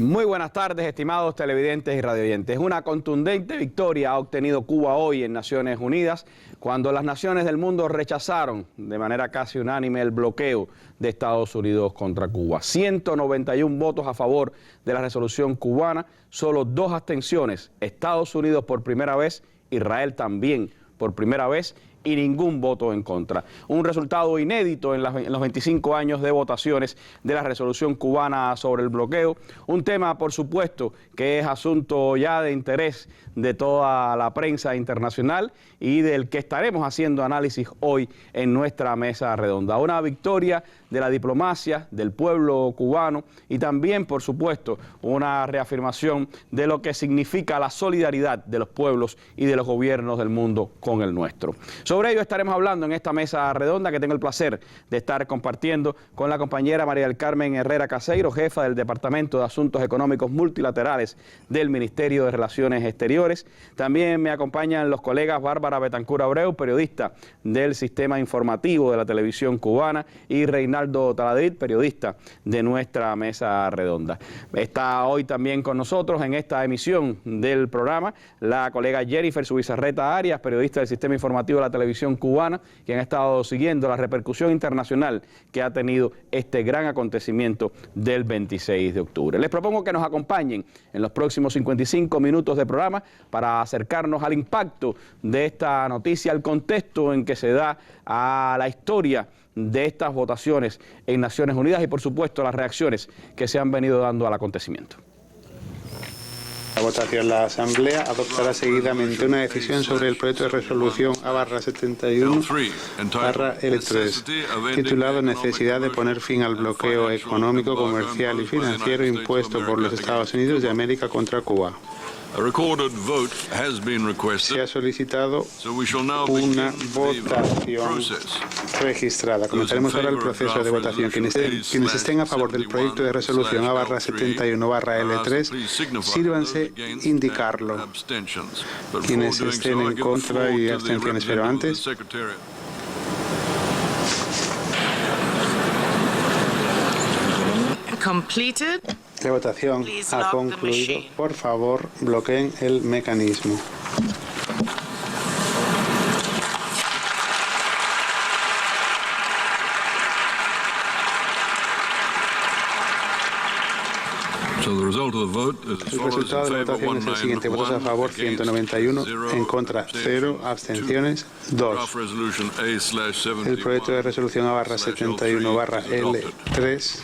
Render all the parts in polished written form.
Muy buenas tardes, estimados televidentes y radioyentes. Una contundente victoria ha obtenido Cuba hoy en Naciones Unidas cuando las naciones del mundo rechazaron de manera casi unánime el bloqueo de Estados Unidos contra Cuba. 191 votos a favor de la resolución cubana, solo 2 abstenciones. Estados Unidos por primera vez, Israel también por primera vez, y ningún voto en contra. Un resultado inédito en los 25 años de votaciones de la resolución cubana sobre el bloqueo. Un tema, por supuesto, que es asunto ya de interés de toda la prensa internacional y del que estaremos haciendo análisis hoy en nuestra mesa redonda. Una victoria de la diplomacia, del pueblo cubano y también, por supuesto, una reafirmación de lo que significa la solidaridad de los pueblos y de los gobiernos del mundo con el nuestro. Sobre ello estaremos hablando en esta mesa redonda que tengo el placer de estar compartiendo con la compañera María del Carmen Herrera Caseiro, jefa del Departamento de Asuntos Económicos Multilaterales del Ministerio de Relaciones Exteriores. También me acompañan los colegas Bárbara Betancur Abreu, periodista del Sistema Informativo de la Televisión Cubana, y Reinaldo Taladrid, periodista de nuestra mesa redonda. Está hoy también con nosotros en esta emisión del programa la colega Jennifer Zubizarreta Arias, periodista del Sistema Informativo de la Televisión Cubana, quien ha estado siguiendo la repercusión internacional que ha tenido este gran acontecimiento del 26 de octubre. Les propongo que nos acompañen en los próximos 55 minutos de programa para acercarnos al impacto de esta noticia, al contexto en que se da, a la historia de estas votaciones en Naciones Unidas y, por supuesto, las reacciones que se han venido dando al acontecimiento. La votación. La Asamblea adoptará seguidamente una decisión sobre el proyecto de resolución A/71/L3, titulado Necesidad de poner fin al bloqueo económico, comercial y financiero impuesto por los Estados Unidos de América contra Cuba. Se ha solicitado una votación registrada. Comenzaremos ahora el proceso de votación. Quienes estén a favor del proyecto de resolución A/71/L3, sírvanse indicarlo. Quienes estén en contra y abstenciones, pero antes... La votación ha concluido. Por favor, bloqueen el mecanismo. El resultado de la votación es el siguiente. Votos a favor 191, en contra 0, abstenciones 2. El proyecto de resolución A/71/L3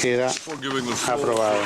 queda aprobado.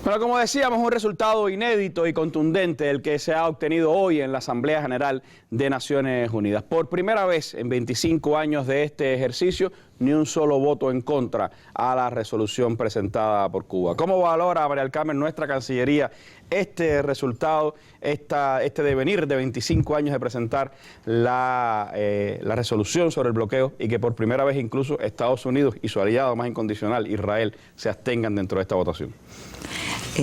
Bueno, como decíamos, un resultado inédito y contundente el que se ha obtenido hoy en la Asamblea General de Naciones Unidas. Por primera vez en 25 años de este ejercicio, ni un solo voto en contra a la resolución presentada por Cuba. ¿Cómo valora, María del Carmen, nuestra Cancillería este resultado, este devenir de 25 años de presentar la resolución sobre el bloqueo y que por primera vez incluso Estados Unidos y su aliado más incondicional, Israel, se abstengan dentro de esta votación?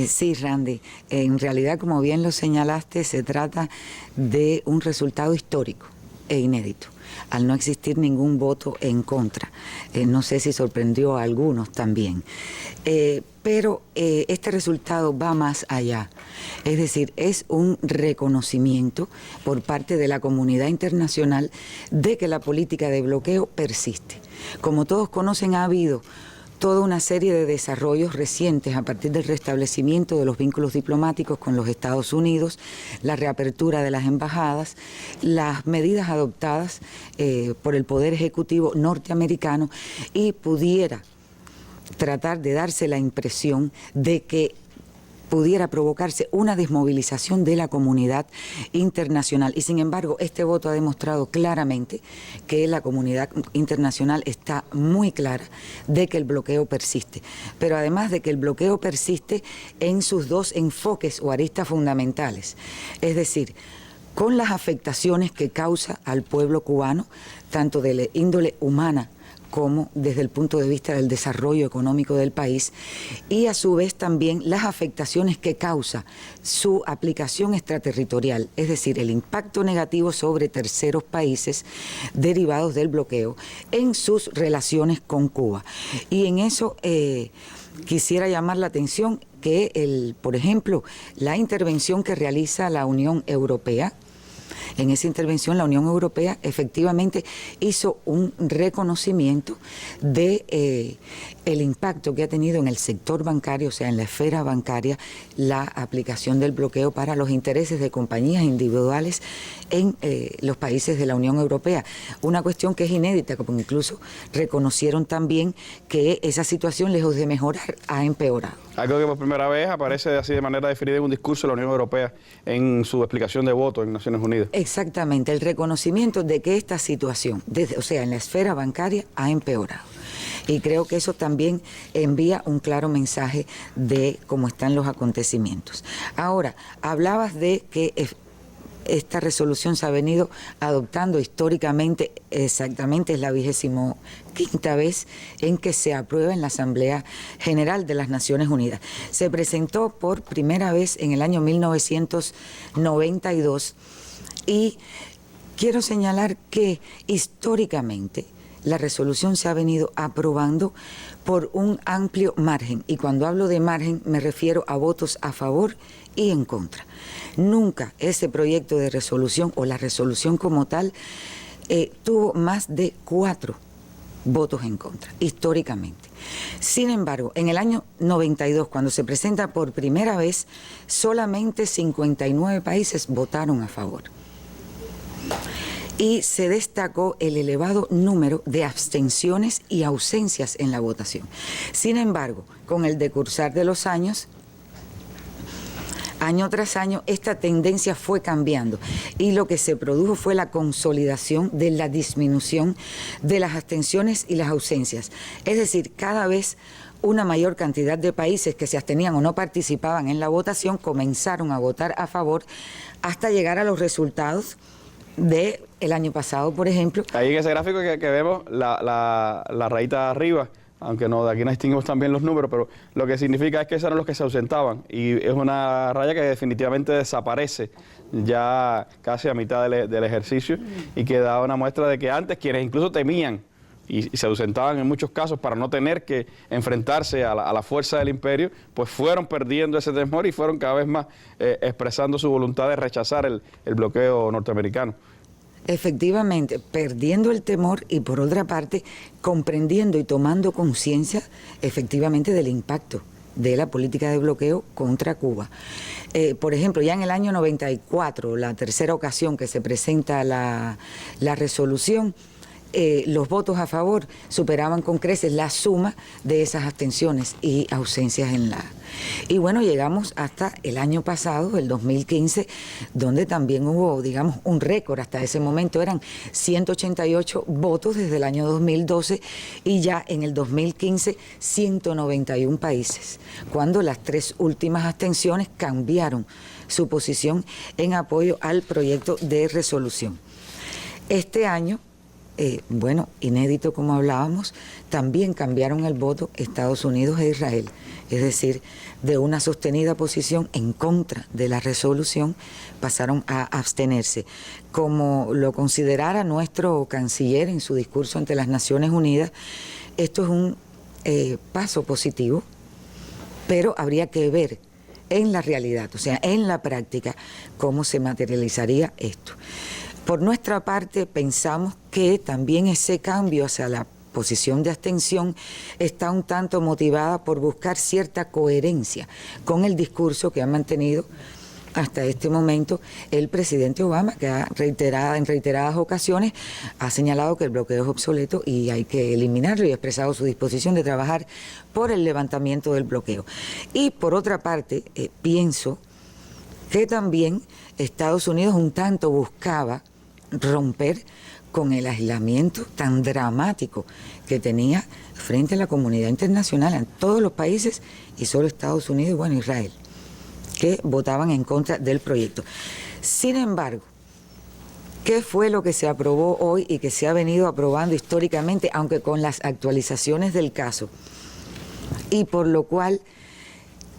Sí, Randy. En realidad, como bien lo señalaste, se trata de un resultado histórico e inédito, al no existir ningún voto en contra. No sé si sorprendió a algunos también. Pero este resultado va más allá. Es decir, es un reconocimiento por parte de la comunidad internacional de que la política de bloqueo persiste. Como todos conocen, ha habido toda una serie de desarrollos recientes a partir del restablecimiento de los vínculos diplomáticos con los Estados Unidos, la reapertura de las embajadas, las medidas adoptadas por el Poder Ejecutivo norteamericano, y pudiera tratar de darse la impresión de que pudiera provocarse una desmovilización de la comunidad internacional. Y sin embargo, este voto ha demostrado claramente que la comunidad internacional está muy clara de que el bloqueo persiste. Pero además de que el bloqueo persiste en sus dos enfoques o aristas fundamentales, es decir, con las afectaciones que causa al pueblo cubano, tanto de la índole humana como desde el punto de vista del desarrollo económico del país, y a su vez también las afectaciones que causa su aplicación extraterritorial, es decir, el impacto negativo sobre terceros países derivados del bloqueo en sus relaciones con Cuba. Y en eso quisiera llamar la atención que, por ejemplo, la intervención que realiza la Unión Europea. En esa intervención la Unión Europea efectivamente hizo un reconocimiento de el impacto que ha tenido en el sector bancario, o sea, en la esfera bancaria, la aplicación del bloqueo para los intereses de compañías individuales en los países de la Unión Europea. Una cuestión que es inédita, como incluso reconocieron también que esa situación, lejos de mejorar, ha empeorado. Algo que por primera vez aparece así de manera definida en un discurso de la Unión Europea en su explicación de voto en Naciones Unidas. Exactamente, el reconocimiento de que esta situación, o sea, en la esfera bancaria, ha empeorado. Y creo que eso también envía un claro mensaje de cómo están los acontecimientos. Ahora, hablabas de que esta resolución se ha venido adoptando históricamente, exactamente es la 25ª vez en que se aprueba en la Asamblea General de las Naciones Unidas. Se presentó por primera vez en el año 1992 y quiero señalar que históricamente la resolución se ha venido aprobando por un amplio margen, y cuando hablo de margen me refiero a votos a favor y en contra. Nunca ese proyecto de resolución o la resolución como tal tuvo más de 4 votos en contra, históricamente. Sin embargo, en el año 92, cuando se presenta por primera vez, solamente 59 países votaron a favor. Y se destacó el elevado número de abstenciones y ausencias en la votación. Sin embargo, con el decursar de los años, año tras año, esta tendencia fue cambiando y lo que se produjo fue la consolidación de la disminución de las abstenciones y las ausencias. Es decir, cada vez una mayor cantidad de países que se abstenían o no participaban en la votación comenzaron a votar a favor hasta llegar a los resultados del año pasado, por ejemplo. Ahí en ese gráfico que vemos, la rayita de arriba, aunque no, de aquí no distinguimos también los números, pero lo que significa es que esos eran los que se ausentaban, y es una raya que definitivamente desaparece ya casi a mitad del ejercicio, y que da una muestra de que antes quienes incluso temían y se ausentaban en muchos casos para no tener que enfrentarse a la fuerza del imperio, pues fueron perdiendo ese temor y fueron cada vez más expresando su voluntad de rechazar el bloqueo norteamericano. Efectivamente, perdiendo el temor y por otra parte comprendiendo y tomando conciencia efectivamente del impacto de la política de bloqueo contra Cuba. Por ejemplo, ya en el año 94, la tercera ocasión que se presenta la resolución, los votos a favor superaban con creces la suma de esas abstenciones y ausencias en la... Y bueno, llegamos hasta el año pasado, el 2015, donde también hubo, digamos, un récord. Hasta ese momento eran 188 votos desde el año 2012 y ya en el 2015 191 países, cuando las 3 últimas abstenciones cambiaron su posición en apoyo al proyecto de resolución. Este año, bueno, inédito como hablábamos, también cambiaron el voto Estados Unidos e Israel, es decir, de una sostenida posición en contra de la resolución pasaron a abstenerse. Como lo considerara nuestro canciller en su discurso ante las Naciones Unidas, esto es un paso positivo, pero habría que ver en la realidad, o sea, en la práctica, cómo se materializaría esto. Por nuestra parte, pensamos que también ese cambio hacia la posición de abstención está un tanto motivada por buscar cierta coherencia con el discurso que han mantenido hasta este momento el presidente Obama, que en reiteradas ocasiones ha señalado que el bloqueo es obsoleto y hay que eliminarlo, y ha expresado su disposición de trabajar por el levantamiento del bloqueo. Y por otra parte, pienso que también Estados Unidos un tanto buscaba romper con el aislamiento tan dramático que tenía frente a la comunidad internacional, en todos los países y solo Estados Unidos y bueno, Israel, que votaban en contra del proyecto. Sin embargo, ¿qué fue lo que se aprobó hoy y que se ha venido aprobando históricamente, aunque con las actualizaciones del caso? Y por lo cual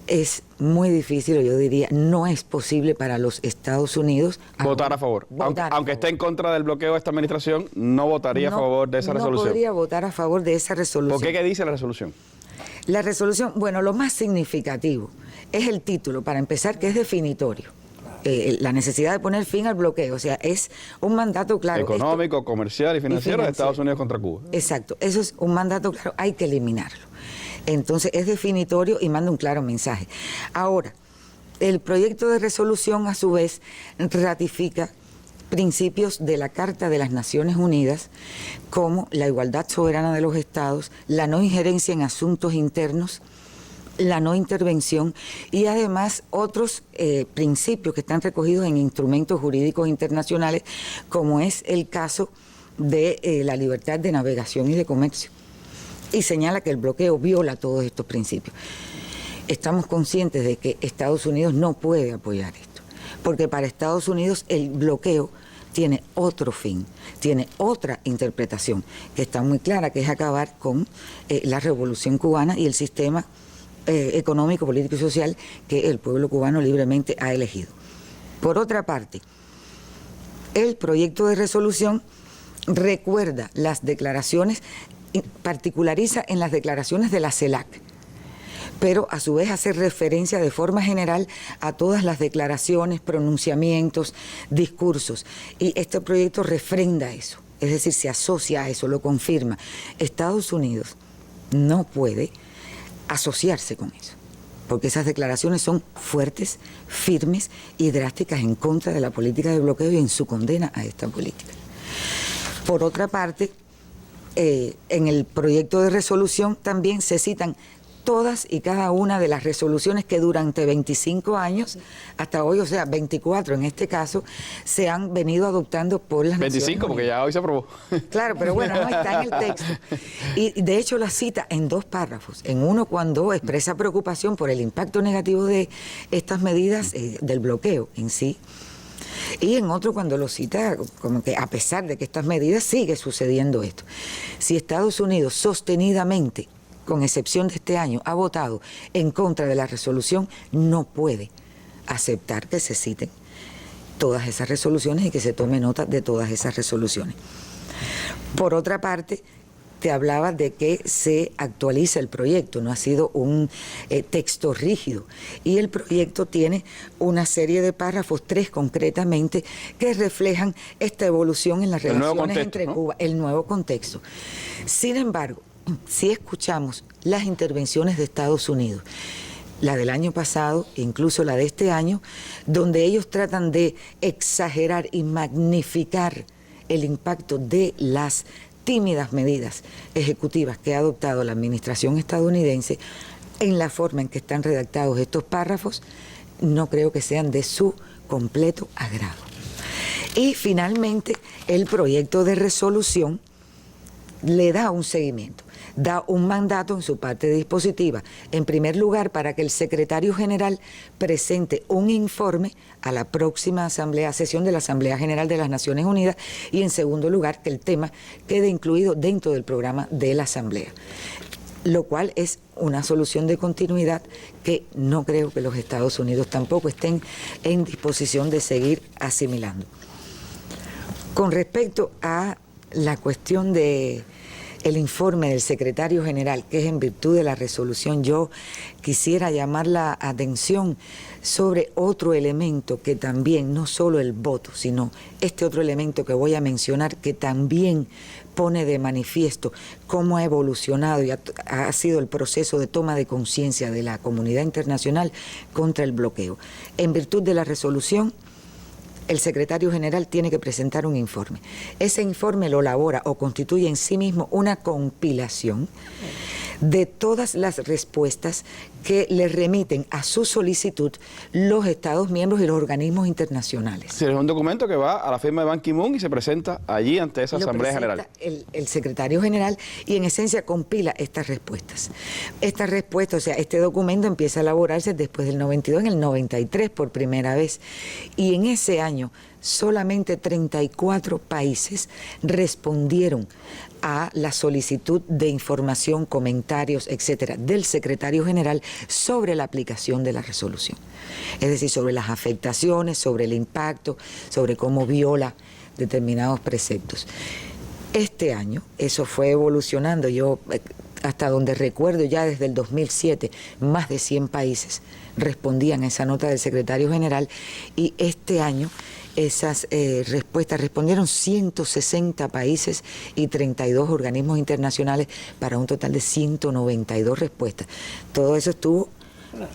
es muy difícil, o yo diría, no es posible para los Estados Unidos votar a favor. Aunque esté en contra del bloqueo de esta administración, no votaría a favor de esa resolución. No podría votar a favor de esa resolución. ¿Por qué? ¿Qué dice la resolución? La resolución, bueno, lo más significativo es el título, para empezar, que es definitorio. La necesidad de poner fin al bloqueo, o sea, es un mandato claro. Económico, comercial y financiero de Estados Unidos contra Cuba. Exacto, eso es un mandato claro, hay que eliminarlo. Entonces es definitorio y manda un claro mensaje. Ahora, el proyecto de resolución a su vez ratifica principios de la Carta de las Naciones Unidas como la igualdad soberana de los estados, la no injerencia en asuntos internos, la no intervención y además otros principios que están recogidos en instrumentos jurídicos internacionales, como es el caso de la libertad de navegación y de comercio. Y señala que el bloqueo viola todos estos principios. Estamos conscientes de que Estados Unidos no puede apoyar esto, porque para Estados Unidos el bloqueo tiene otro fin, tiene otra interpretación, que está muy clara, que es acabar con la revolución cubana y el sistema económico, político y social que el pueblo cubano libremente ha elegido. Por otra parte, el proyecto de resolución recuerda las declaraciones, particulariza en las declaraciones de la CELAC, pero a su vez hace referencia de forma general a todas las declaraciones, pronunciamientos, discursos, y este proyecto refrenda eso, es decir, se asocia a eso, lo confirma. Estados Unidos no puede asociarse con eso, porque esas declaraciones son fuertes, firmes y drásticas en contra de la política de bloqueo y en su condena a esta política. Por otra parte, en el proyecto de resolución también se citan todas y cada una de las resoluciones que durante 25 años, hasta hoy, o sea, 24 en este caso, se han venido adoptando por las 25, Naciones Unidas. porque ya hoy se aprobó. Claro, pero bueno, no está en el texto. Y de hecho la cita en 2 párrafos. En uno cuando expresa preocupación por el impacto negativo de estas medidas del bloqueo en sí. Y en otro cuando lo cita como que a pesar de que estas medidas sigue sucediendo esto. Si Estados Unidos sostenidamente, con excepción de este año, ha votado en contra de la resolución, no puede aceptar que se citen todas esas resoluciones y que se tome nota de todas esas resoluciones. Por otra parte, te hablaba de que se actualiza el proyecto, no ha sido un texto rígido. Y el proyecto tiene una serie de párrafos, 3 concretamente, que reflejan esta evolución en las relaciones entre Cuba, el nuevo contexto. Sin embargo, si escuchamos las intervenciones de Estados Unidos, la del año pasado, incluso la de este año, donde ellos tratan de exagerar y magnificar el impacto de las tímidas medidas ejecutivas que ha adoptado la administración estadounidense en la forma en que están redactados estos párrafos, no creo que sean de su completo agrado. Y finalmente, el proyecto de resolución le da un seguimiento, da un mandato en su parte dispositiva, en primer lugar para que el secretario general presente un informe a la próxima sesión de la Asamblea General de las Naciones Unidas, y en segundo lugar que el tema quede incluido dentro del programa de la Asamblea, lo cual es una solución de continuidad que no creo que los Estados Unidos tampoco estén en disposición de seguir asimilando. Con respecto a la cuestión de el informe del secretario general, que es en virtud de la resolución, yo quisiera llamar la atención sobre otro elemento que también, no solo el voto, sino este otro elemento que voy a mencionar, que también pone de manifiesto cómo ha evolucionado y ha sido el proceso de toma de conciencia de la comunidad internacional contra el bloqueo. En virtud de la resolución, el secretario general tiene que presentar un informe. Ese informe lo elabora o constituye en sí mismo una compilación de todas las respuestas que le remiten a su solicitud los Estados miembros y los organismos internacionales. Sí, es un documento que va a la firma de Ban Ki-moon y se presenta allí ante esa Asamblea General. El secretario general y en esencia compila estas respuestas. Estas respuestas, o sea, este documento empieza a elaborarse después del 92, en el 93 por primera vez. Y en ese año solamente 34 países respondieron a la solicitud de información, comentarios, etcétera, del secretario general sobre la aplicación de la resolución. Es decir, sobre las afectaciones, sobre el impacto, sobre cómo viola determinados preceptos. Este año eso fue evolucionando. Yo, hasta donde recuerdo, ya desde el 2007, más de 100 países respondían a esa nota del secretario general, y este año esas respuestas respondieron 160 países y 32 organismos internacionales para un total de 192 respuestas. Todo eso estuvo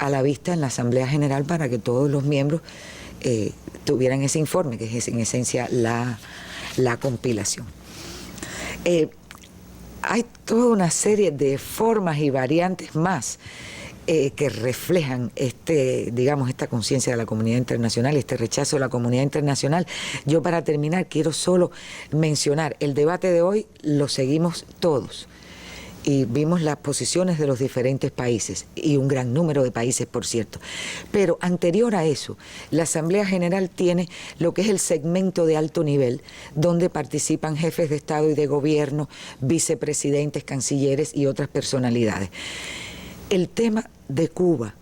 a la vista en la Asamblea General para que todos los miembros tuvieran ese informe, que es en esencia la compilación. Hay toda una serie de formas y variantes más que reflejan esta conciencia de la comunidad internacional, este rechazo de la comunidad internacional. Yo, para terminar, quiero solo mencionar, el debate de hoy lo seguimos todos y vimos las posiciones de los diferentes países, y un gran número de países, por cierto. Pero anterior a eso, la Asamblea General tiene lo que es el segmento de alto nivel, donde participan jefes de Estado y de Gobierno, vicepresidentes, cancilleres y otras personalidades. El tema de Cuba,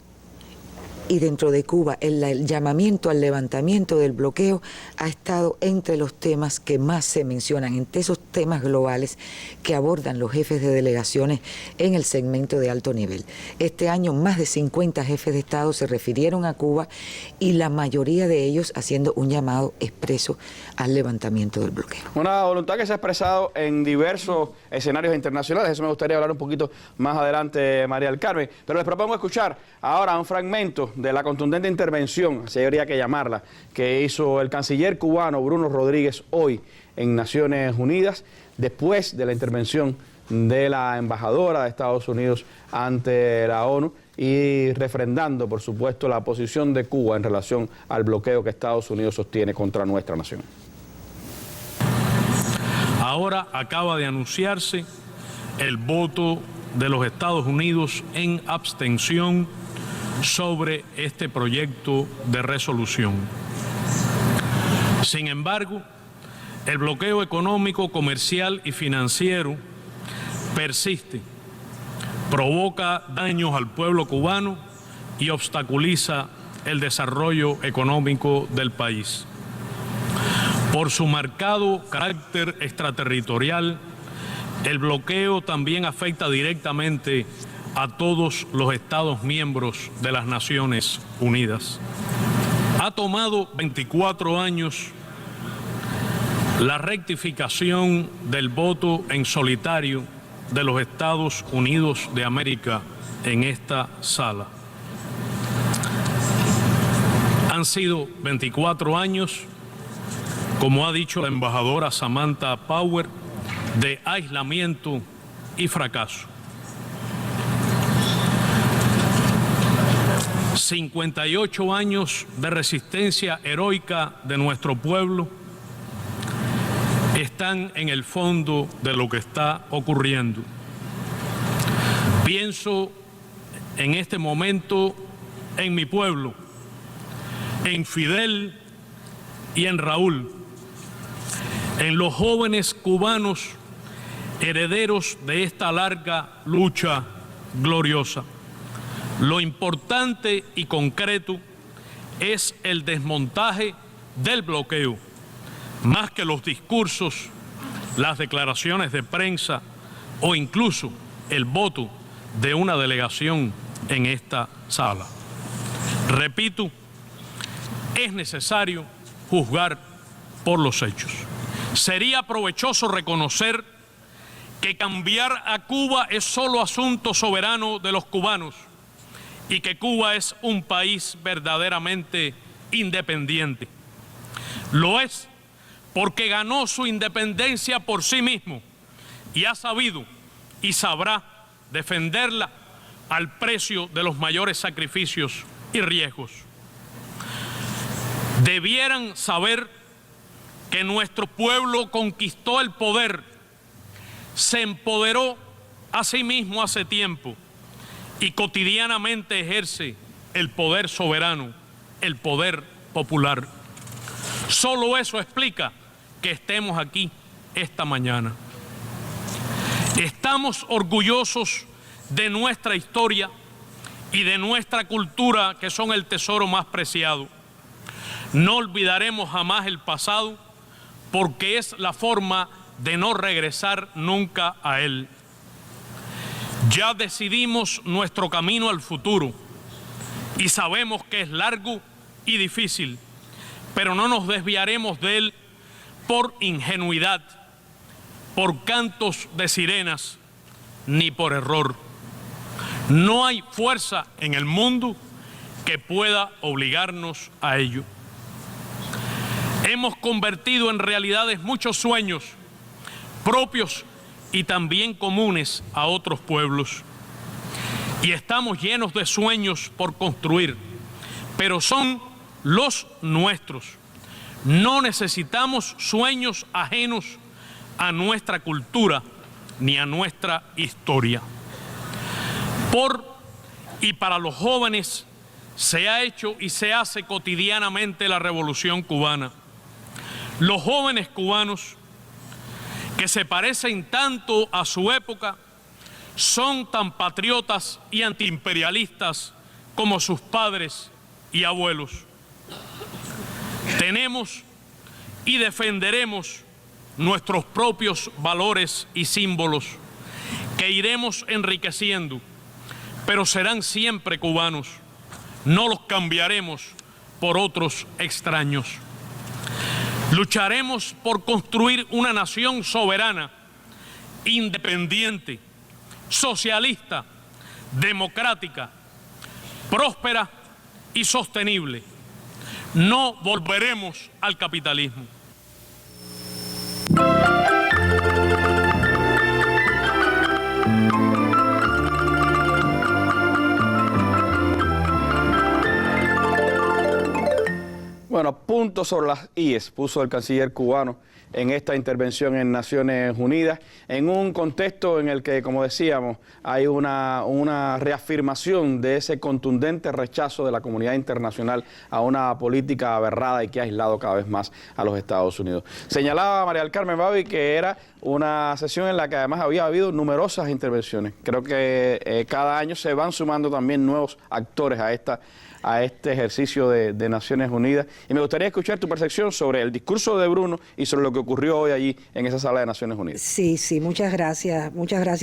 y dentro de Cuba el llamamiento al levantamiento del bloqueo, ha estado entre los temas que más se mencionan, entre esos temas globales que abordan los jefes de delegaciones en el segmento de alto nivel. Este año más de 50 jefes de Estado se refirieron a Cuba, y la mayoría de ellos haciendo un llamado expreso al levantamiento del bloqueo. Una voluntad que se ha expresado en diversos escenarios internacionales. Eso me gustaría hablar un poquito más adelante, María del Carmen, pero les propongo escuchar ahora un fragmento de la contundente intervención, así habría que llamarla, que hizo el canciller cubano Bruno Rodríguez hoy en Naciones Unidas, después de la intervención de la embajadora de Estados Unidos ante la ONU, y refrendando, por supuesto, la posición de Cuba en relación al bloqueo que Estados Unidos sostiene contra nuestra nación. Ahora acaba de anunciarse el voto de los Estados Unidos en abstención sobre este proyecto de resolución. Sin embargo, el bloqueo económico, comercial y financiero persiste, provoca daños al pueblo cubano y obstaculiza el desarrollo económico del país. Por su marcado carácter extraterritorial, el bloqueo también afecta directamente a todos los Estados miembros de las Naciones Unidas. Ha tomado 24 años la rectificación del voto en solitario de los Estados Unidos de América en esta sala. Han sido 24 años, como ha dicho la embajadora Samantha Power, de aislamiento y fracaso. 58 años de resistencia heroica de nuestro pueblo están en el fondo de lo que está ocurriendo. Pienso en este momento en mi pueblo, en Fidel y en Raúl, en los jóvenes cubanos herederos de esta larga lucha gloriosa. Lo importante y concreto es el desmontaje del bloqueo, más que los discursos, las declaraciones de prensa o incluso el voto de una delegación en esta sala. Repito, es necesario juzgar por los hechos. Sería provechoso reconocer que cambiar a Cuba es solo asunto soberano de los cubanos y que Cuba es un país verdaderamente independiente. Lo es porque ganó su independencia por sí mismo y ha sabido y sabrá defenderla al precio de los mayores sacrificios y riesgos. Debieran saber que nuestro pueblo conquistó el poder, se empoderó a sí mismo hace tiempo y cotidianamente ejerce el poder soberano, el poder popular. Solo eso explica que estemos aquí esta mañana. Estamos orgullosos de nuestra historia y de nuestra cultura, que son el tesoro más preciado. No olvidaremos jamás el pasado, porque es la forma de no regresar nunca a él. Ya decidimos nuestro camino al futuro y sabemos que es largo y difícil, pero no nos desviaremos de él por ingenuidad, por cantos de sirenas, ni por error. No hay fuerza en el mundo que pueda obligarnos a ello. Hemos convertido en realidades muchos sueños propios y también comunes a otros pueblos. Y estamos llenos de sueños por construir, pero son los nuestros. No necesitamos sueños ajenos a nuestra cultura ni a nuestra historia. Por y para los jóvenes se ha hecho y se hace cotidianamente la Revolución Cubana. Los jóvenes cubanos, que se parecen tanto a su época, son tan patriotas y antiimperialistas como sus padres y abuelos. Tenemos y defenderemos nuestros propios valores y símbolos, que iremos enriqueciendo, pero serán siempre cubanos. No los cambiaremos por otros extraños. Lucharemos por construir una nación soberana, independiente, socialista, democrática, próspera y sostenible. No volveremos al capitalismo. Bueno, puntos sobre las IES puso el canciller cubano en esta intervención en Naciones Unidas, en un contexto en el que, como decíamos, hay una reafirmación de ese contundente rechazo de la comunidad internacional a una política aberrada y que ha aislado cada vez más a los Estados Unidos. Señalaba María del Carmen Babi que era una sesión en la que además había habido numerosas intervenciones. Creo que cada año se van sumando también nuevos actores a este ejercicio de Naciones Unidas. Y me gustaría escuchar tu percepción sobre el discurso de Bruno y sobre lo que ocurrió hoy allí en esa sala de Naciones Unidas. Sí, muchas gracias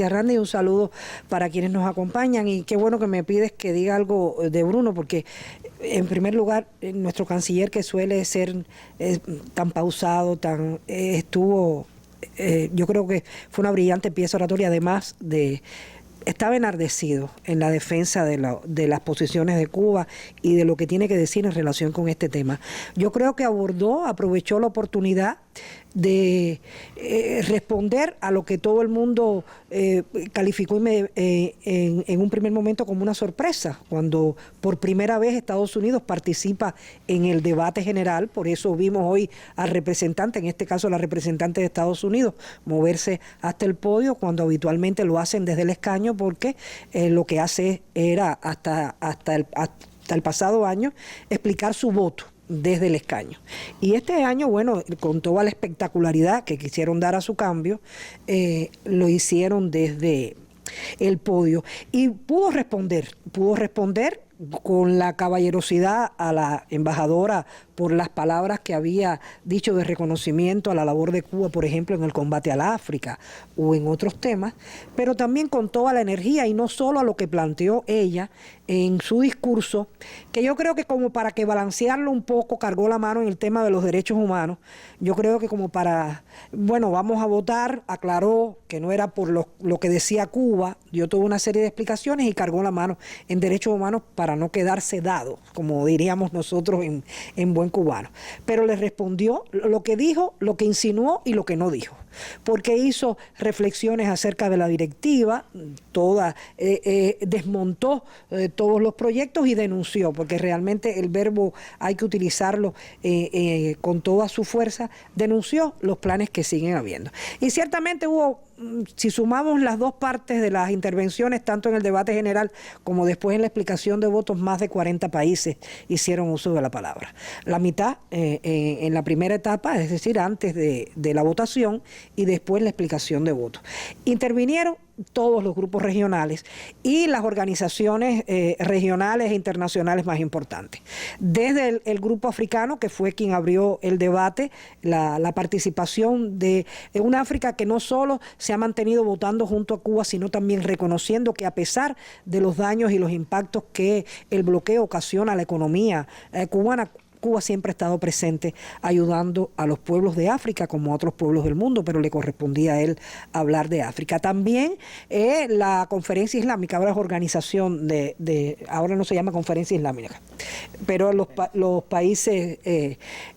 Randy, un saludo para quienes nos acompañan y qué bueno que me pides que diga algo de Bruno, porque en primer lugar nuestro canciller, que suele ser tan pausado, yo creo que fue una brillante pieza oratoria, además de... Estaba enardecido en la defensa de las posiciones de Cuba y de lo que tiene que decir en relación con este tema. Yo creo que aprovechó la oportunidad de responder a lo que todo el mundo calificó en un primer momento como una sorpresa, cuando por primera vez Estados Unidos participa en el debate general. Por eso vimos hoy al representante, en este caso la representante de Estados Unidos, moverse hasta el podio cuando habitualmente lo hacen desde el escaño, porque lo que hace era hasta el pasado año explicar su voto desde el escaño. Y este año, bueno, con toda la espectacularidad que quisieron dar a su cambio, lo hicieron desde el podio. Y pudo responder con la caballerosidad a la embajadora por las palabras que había dicho de reconocimiento a la labor de Cuba, por ejemplo, en el combate al África o en otros temas, pero también con toda la energía y no solo a lo que planteó ella en su discurso, que yo creo que como para que balancearlo un poco, cargó la mano en el tema de los derechos humanos. Yo creo que como para, bueno, vamos a votar, aclaró que no era por lo que decía Cuba, dio toda una serie de explicaciones y cargó la mano en derechos humanos para no quedarse dado, como diríamos nosotros en buen cubano. Pero le respondió lo que dijo, lo que insinuó y lo que no dijo, porque hizo reflexiones acerca de la directiva, desmontó todos los proyectos y denunció, porque realmente el verbo hay que utilizarlo con toda su fuerza, denunció los planes que siguen habiendo. Y ciertamente hubo, si sumamos las dos partes de las intervenciones, tanto en el debate general como después en la explicación de votos, más de 40 países hicieron uso de la palabra. La mitad en la primera etapa, es decir, antes de la votación, y después la explicación de votos. Intervinieron todos los grupos regionales y las organizaciones regionales e internacionales más importantes. Desde el grupo africano, que fue quien abrió el debate, la participación de una África que no solo se ha mantenido votando junto a Cuba, sino también reconociendo que a pesar de los daños y los impactos que el bloqueo ocasiona a la economía cubana, Cuba siempre ha estado presente ayudando a los pueblos de África como a otros pueblos del mundo, pero le correspondía a él hablar de África. También la Conferencia Islámica, ahora es organización ahora no se llama Conferencia Islámica, pero los países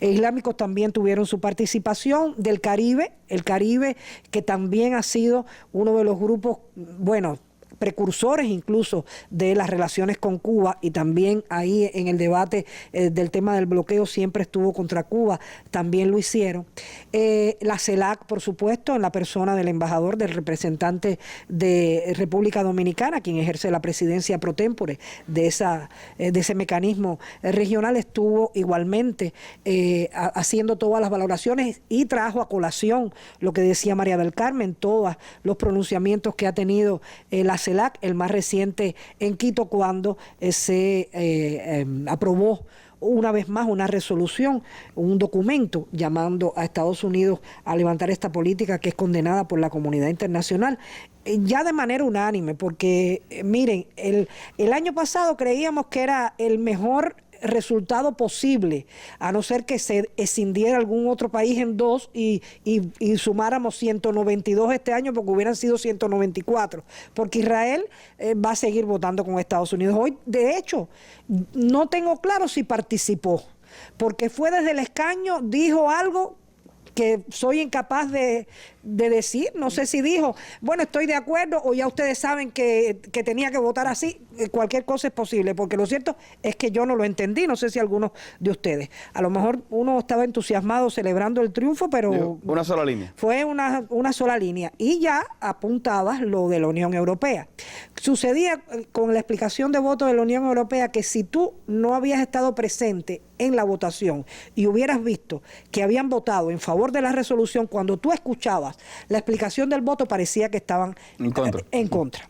islámicos también tuvieron su participación. Del Caribe, el Caribe, que también ha sido uno de los grupos, bueno, precursores incluso de las relaciones con Cuba, y también ahí en el debate del tema del bloqueo siempre estuvo contra Cuba, también lo hicieron. La CELAC, por supuesto, en la persona del embajador, del representante de República Dominicana, quien ejerce la presidencia pro tempore de ese mecanismo regional, estuvo igualmente haciendo todas las valoraciones y trajo a colación lo que decía María del Carmen, todos los pronunciamientos que ha tenido la CELAC, el más reciente en Quito, cuando se aprobó una vez más una resolución, un documento llamando a Estados Unidos a levantar esta política que es condenada por la comunidad internacional, ya de manera unánime, porque miren, el año pasado creíamos que era el mejor resultado posible, a no ser que se escindiera algún otro país en dos y sumáramos 192 este año, porque hubieran sido 194, porque Israel va a seguir votando con Estados Unidos. Hoy, de hecho, no tengo claro si participó, porque fue desde el escaño, dijo algo que soy incapaz de decir, no sé si dijo, bueno, estoy de acuerdo, o ya ustedes saben que tenía que votar así. Cualquier cosa es posible, porque lo cierto es que yo no lo entendí, no sé si algunos de ustedes. A lo mejor uno estaba entusiasmado celebrando el triunfo, pero una sola línea. Fue una sola línea, y ya apuntabas lo de la Unión Europea. Sucedía con la explicación de voto de la Unión Europea que si tú no habías estado presente en la votación y hubieras visto que habían votado en favor de la resolución, cuando tú escuchabas la explicación del voto parecía que estaban en contra.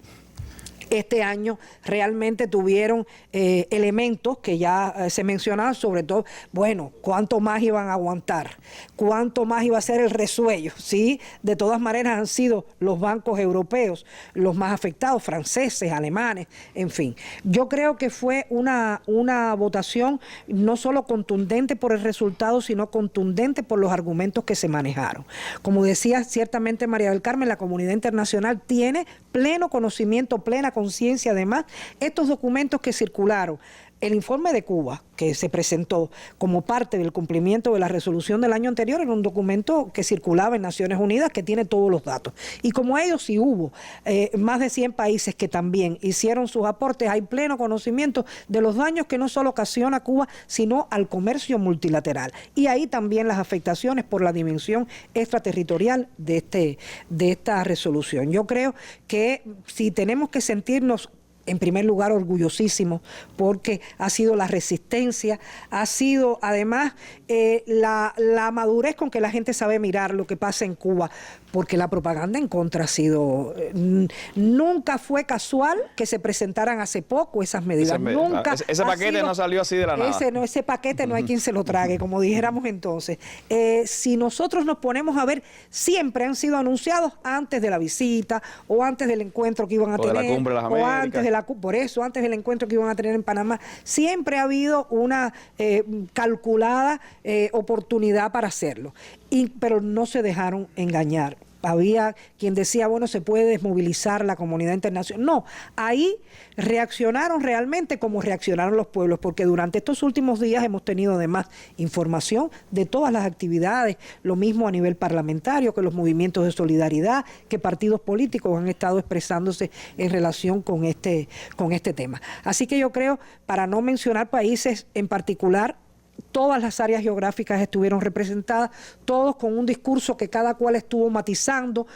Este año realmente tuvieron elementos que ya se mencionaban, sobre todo, bueno, cuánto más iban a aguantar, cuánto más iba a ser el resuello, ¿sí? De todas maneras han sido los bancos europeos los más afectados, franceses, alemanes, en fin. Yo creo que fue una votación no solo contundente por el resultado, sino contundente por los argumentos que se manejaron. Como decía ciertamente María del Carmen, la comunidad internacional tiene pleno conocimiento, plena conciencia. Además, estos documentos que circularon, el informe de Cuba, que se presentó como parte del cumplimiento de la resolución del año anterior, era un documento que circulaba en Naciones Unidas, que tiene todos los datos. Y como ellos sí hubo más de 100 países que también hicieron sus aportes, hay pleno conocimiento de los daños que no solo ocasiona Cuba, sino al comercio multilateral. Y ahí también las afectaciones por la dimensión extraterritorial de esta resolución. Yo creo que si tenemos que sentirnos en primer lugar orgullosísimos, porque ha sido la resistencia, ha sido además la madurez con que la gente sabe mirar lo que pasa en Cuba, porque la propaganda en contra ha sido... nunca fue casual que se presentaran hace poco esas medidas. Ese paquete no salió así de la nada. Ese paquete no hay quien se lo trague, como dijéramos entonces. Si nosotros nos ponemos a ver, siempre han sido anunciados antes de la visita o antes del encuentro que iban a tener. De la Cumbre de las o Américas. por eso, antes del encuentro que iban a tener en Panamá. Siempre ha habido una calculada oportunidad para hacerlo. Pero no se dejaron engañar. Había quien decía, bueno, se puede desmovilizar la comunidad internacional. No, ahí reaccionaron realmente como reaccionaron los pueblos, porque durante estos últimos días hemos tenido además información de todas las actividades, lo mismo a nivel parlamentario, que los movimientos de solidaridad, que partidos políticos han estado expresándose en relación con este tema. Así que yo creo, para no mencionar países en particular, todas las áreas geográficas estuvieron representadas, todos con un discurso que cada cual estuvo matizando,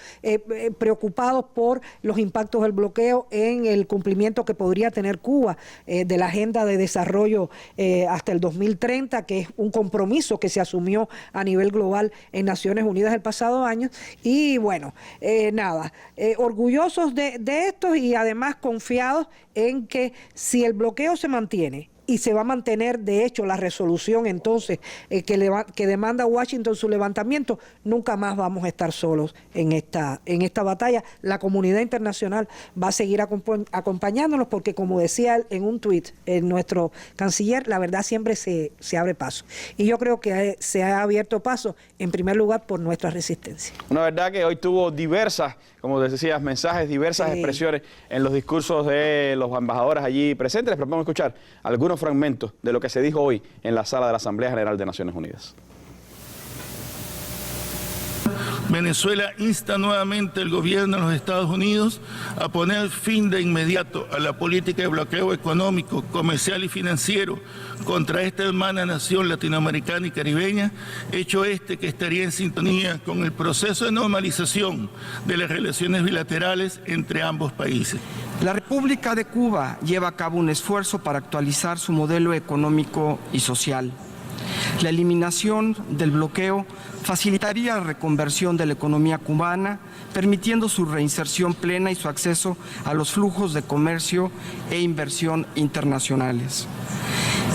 preocupados por los impactos del bloqueo en el cumplimiento que podría tener Cuba de la agenda de desarrollo hasta el 2030, que es un compromiso que se asumió a nivel global en Naciones Unidas el pasado año. Y bueno, orgullosos de esto y además confiados en que si el bloqueo se mantiene, y se va a mantener, de hecho, la resolución entonces que demanda a Washington su levantamiento, nunca más vamos a estar solos en esta batalla. La comunidad internacional va a seguir acompañándonos porque, como decía en un tuit nuestro canciller, la verdad siempre se abre paso. Y yo creo que se ha abierto paso, en primer lugar, por nuestra resistencia. Una verdad que hoy tuvo diversas, como decías, mensajes, diversas expresiones en los discursos de los embajadores allí presentes. Les propongo escuchar algunos fragmentos de lo que se dijo hoy en la sala de la Asamblea General de Naciones Unidas. Venezuela insta nuevamente al gobierno de los Estados Unidos a poner fin de inmediato a la política de bloqueo económico, comercial y financiero contra esta hermana nación latinoamericana y caribeña, hecho que estaría en sintonía con el proceso de normalización de las relaciones bilaterales entre ambos países. La República de Cuba lleva a cabo un esfuerzo para actualizar su modelo económico y social. La eliminación del bloqueo facilitaría la reconversión de la economía cubana, permitiendo su reinserción plena y su acceso a los flujos de comercio e inversión internacionales.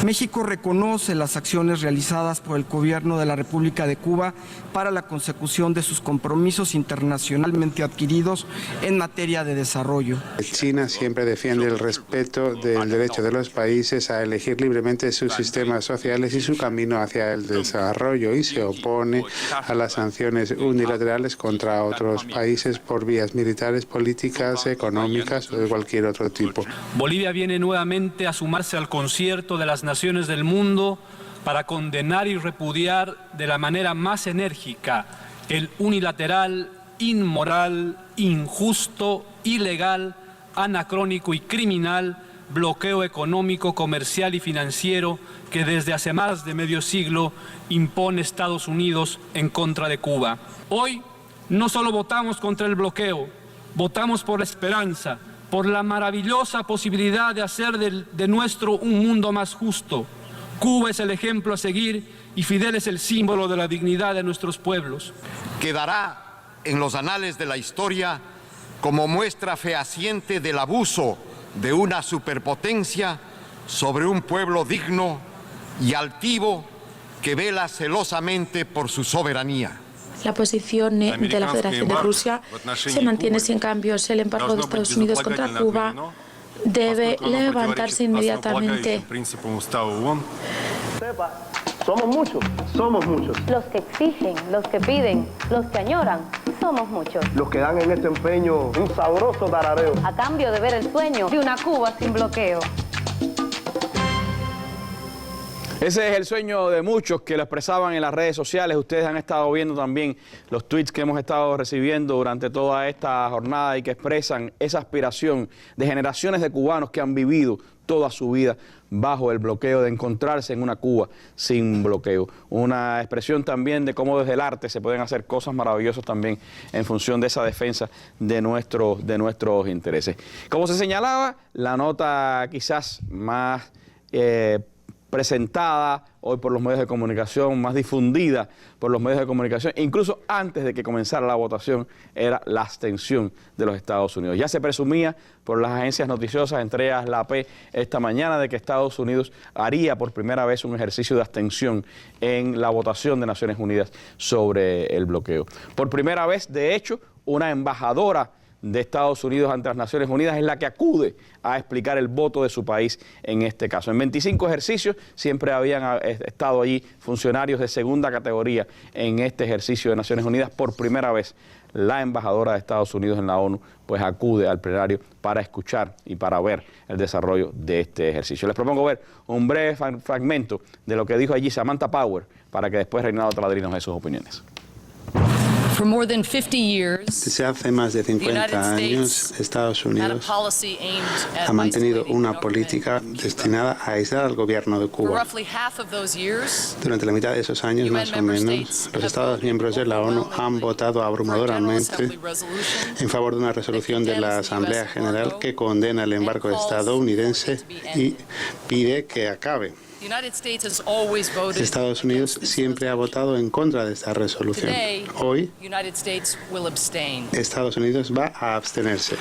México reconoce las acciones realizadas por el gobierno de la República de Cuba para la consecución de sus compromisos internacionalmente adquiridos en materia de desarrollo. China siempre defiende el respeto del derecho de los países a elegir libremente sus sistemas sociales y su camino hacia el desarrollo y se opone a las sanciones unilaterales contra otros países por vías militares, políticas, económicas o de cualquier otro tipo. Bolivia viene nuevamente a sumarse al concierto de las naciones del mundo para condenar y repudiar de la manera más enérgica el unilateral, inmoral, injusto, ilegal, anacrónico y criminal bloqueo económico, comercial y financiero que desde hace más de medio siglo impone Estados Unidos en contra de Cuba. Hoy no solo votamos contra el bloqueo, votamos por la esperanza, por la maravillosa posibilidad de hacer de nuestro un mundo más justo. Cuba es el ejemplo a seguir y Fidel es el símbolo de la dignidad de nuestros pueblos. Quedará en los anales de la historia como muestra fehaciente del abuso de una superpotencia sobre un pueblo digno y altivo que vela celosamente por su soberanía. La posición de la Federación de Rusia se mantiene sin cambios. El embargo de Estados Unidos contra Cuba debe levantarse inmediatamente. Somos muchos, somos muchos. Los que exigen, los que piden, los que añoran, somos muchos. Los que dan en este empeño un sabroso tarareo. A cambio de ver el sueño de una Cuba sin bloqueo. Ese es el sueño de muchos que lo expresaban en las redes sociales. Ustedes han estado viendo también los tweets que hemos estado recibiendo durante toda esta jornada y que expresan esa aspiración de generaciones de cubanos que han vivido toda su vida bajo el bloqueo, de encontrarse en una Cuba sin bloqueo. Una expresión también de cómo desde el arte se pueden hacer cosas maravillosas también en función de esa defensa de nuestros intereses. Como se señalaba, la nota quizás más presentada hoy por los medios de comunicación, más difundida por los medios de comunicación, incluso antes de que comenzara la votación, era la abstención de los Estados Unidos. Ya se presumía por las agencias noticiosas, entre ellas la AP, esta mañana, de que Estados Unidos haría por primera vez un ejercicio de abstención en la votación de Naciones Unidas sobre el bloqueo. Por primera vez, de hecho, una embajadora de Estados Unidos ante las Naciones Unidas es la que acude a explicar el voto de su país en este caso. En 25 ejercicios siempre habían estado allí funcionarios de segunda categoría en este ejercicio de Naciones Unidas. Por primera vez, la embajadora de Estados Unidos en la ONU pues acude al plenario para escuchar y para ver el desarrollo de este ejercicio. Les propongo ver un breve fragmento de lo que dijo allí Samantha Power para que después Reinaldo Taladriz nos dé sus opiniones. Desde hace más de 50 años, Estados Unidos ha mantenido una política destinada a aislar al gobierno de Cuba. Durante la mitad de esos años, más o menos, los Estados miembros de la ONU han votado abrumadoramente en favor de una resolución de la Asamblea General que condena el embargo estadounidense y pide que acabe. Estados Unidos siempre ha votado en contra de esta resolución. Hoy, Estados Unidos va a abstenerse.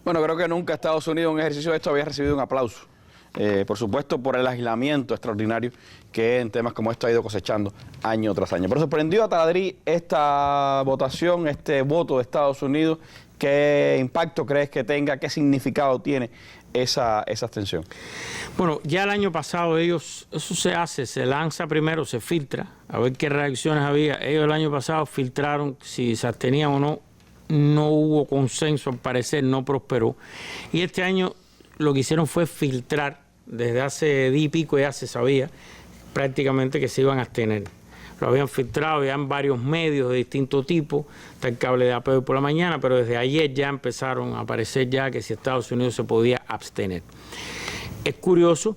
Bueno, creo que nunca Estados Unidos en un ejercicio de esto había recibido un aplauso. Por supuesto, por el aislamiento extraordinario que en temas como esto ha ido cosechando año tras año. Pero sorprendió a Taladriz esta votación, este voto de Estados Unidos. ¿Qué impacto crees que tenga? ¿Qué significado tiene esa abstención? Bueno, ya el año pasado eso se lanza primero, se filtra, a ver qué reacciones había. Ellos el año pasado filtraron si se abstenían o no. No hubo consenso, al parecer no prosperó. Y este año lo que hicieron fue filtrar. Desde hace 10 y pico ya se sabía prácticamente que se iban a abstener. Lo habían filtrado ya en varios medios de distinto tipo, está el cable de AP por la mañana, pero desde ayer ya empezaron a aparecer ya que si Estados Unidos se podía abstener. Es curioso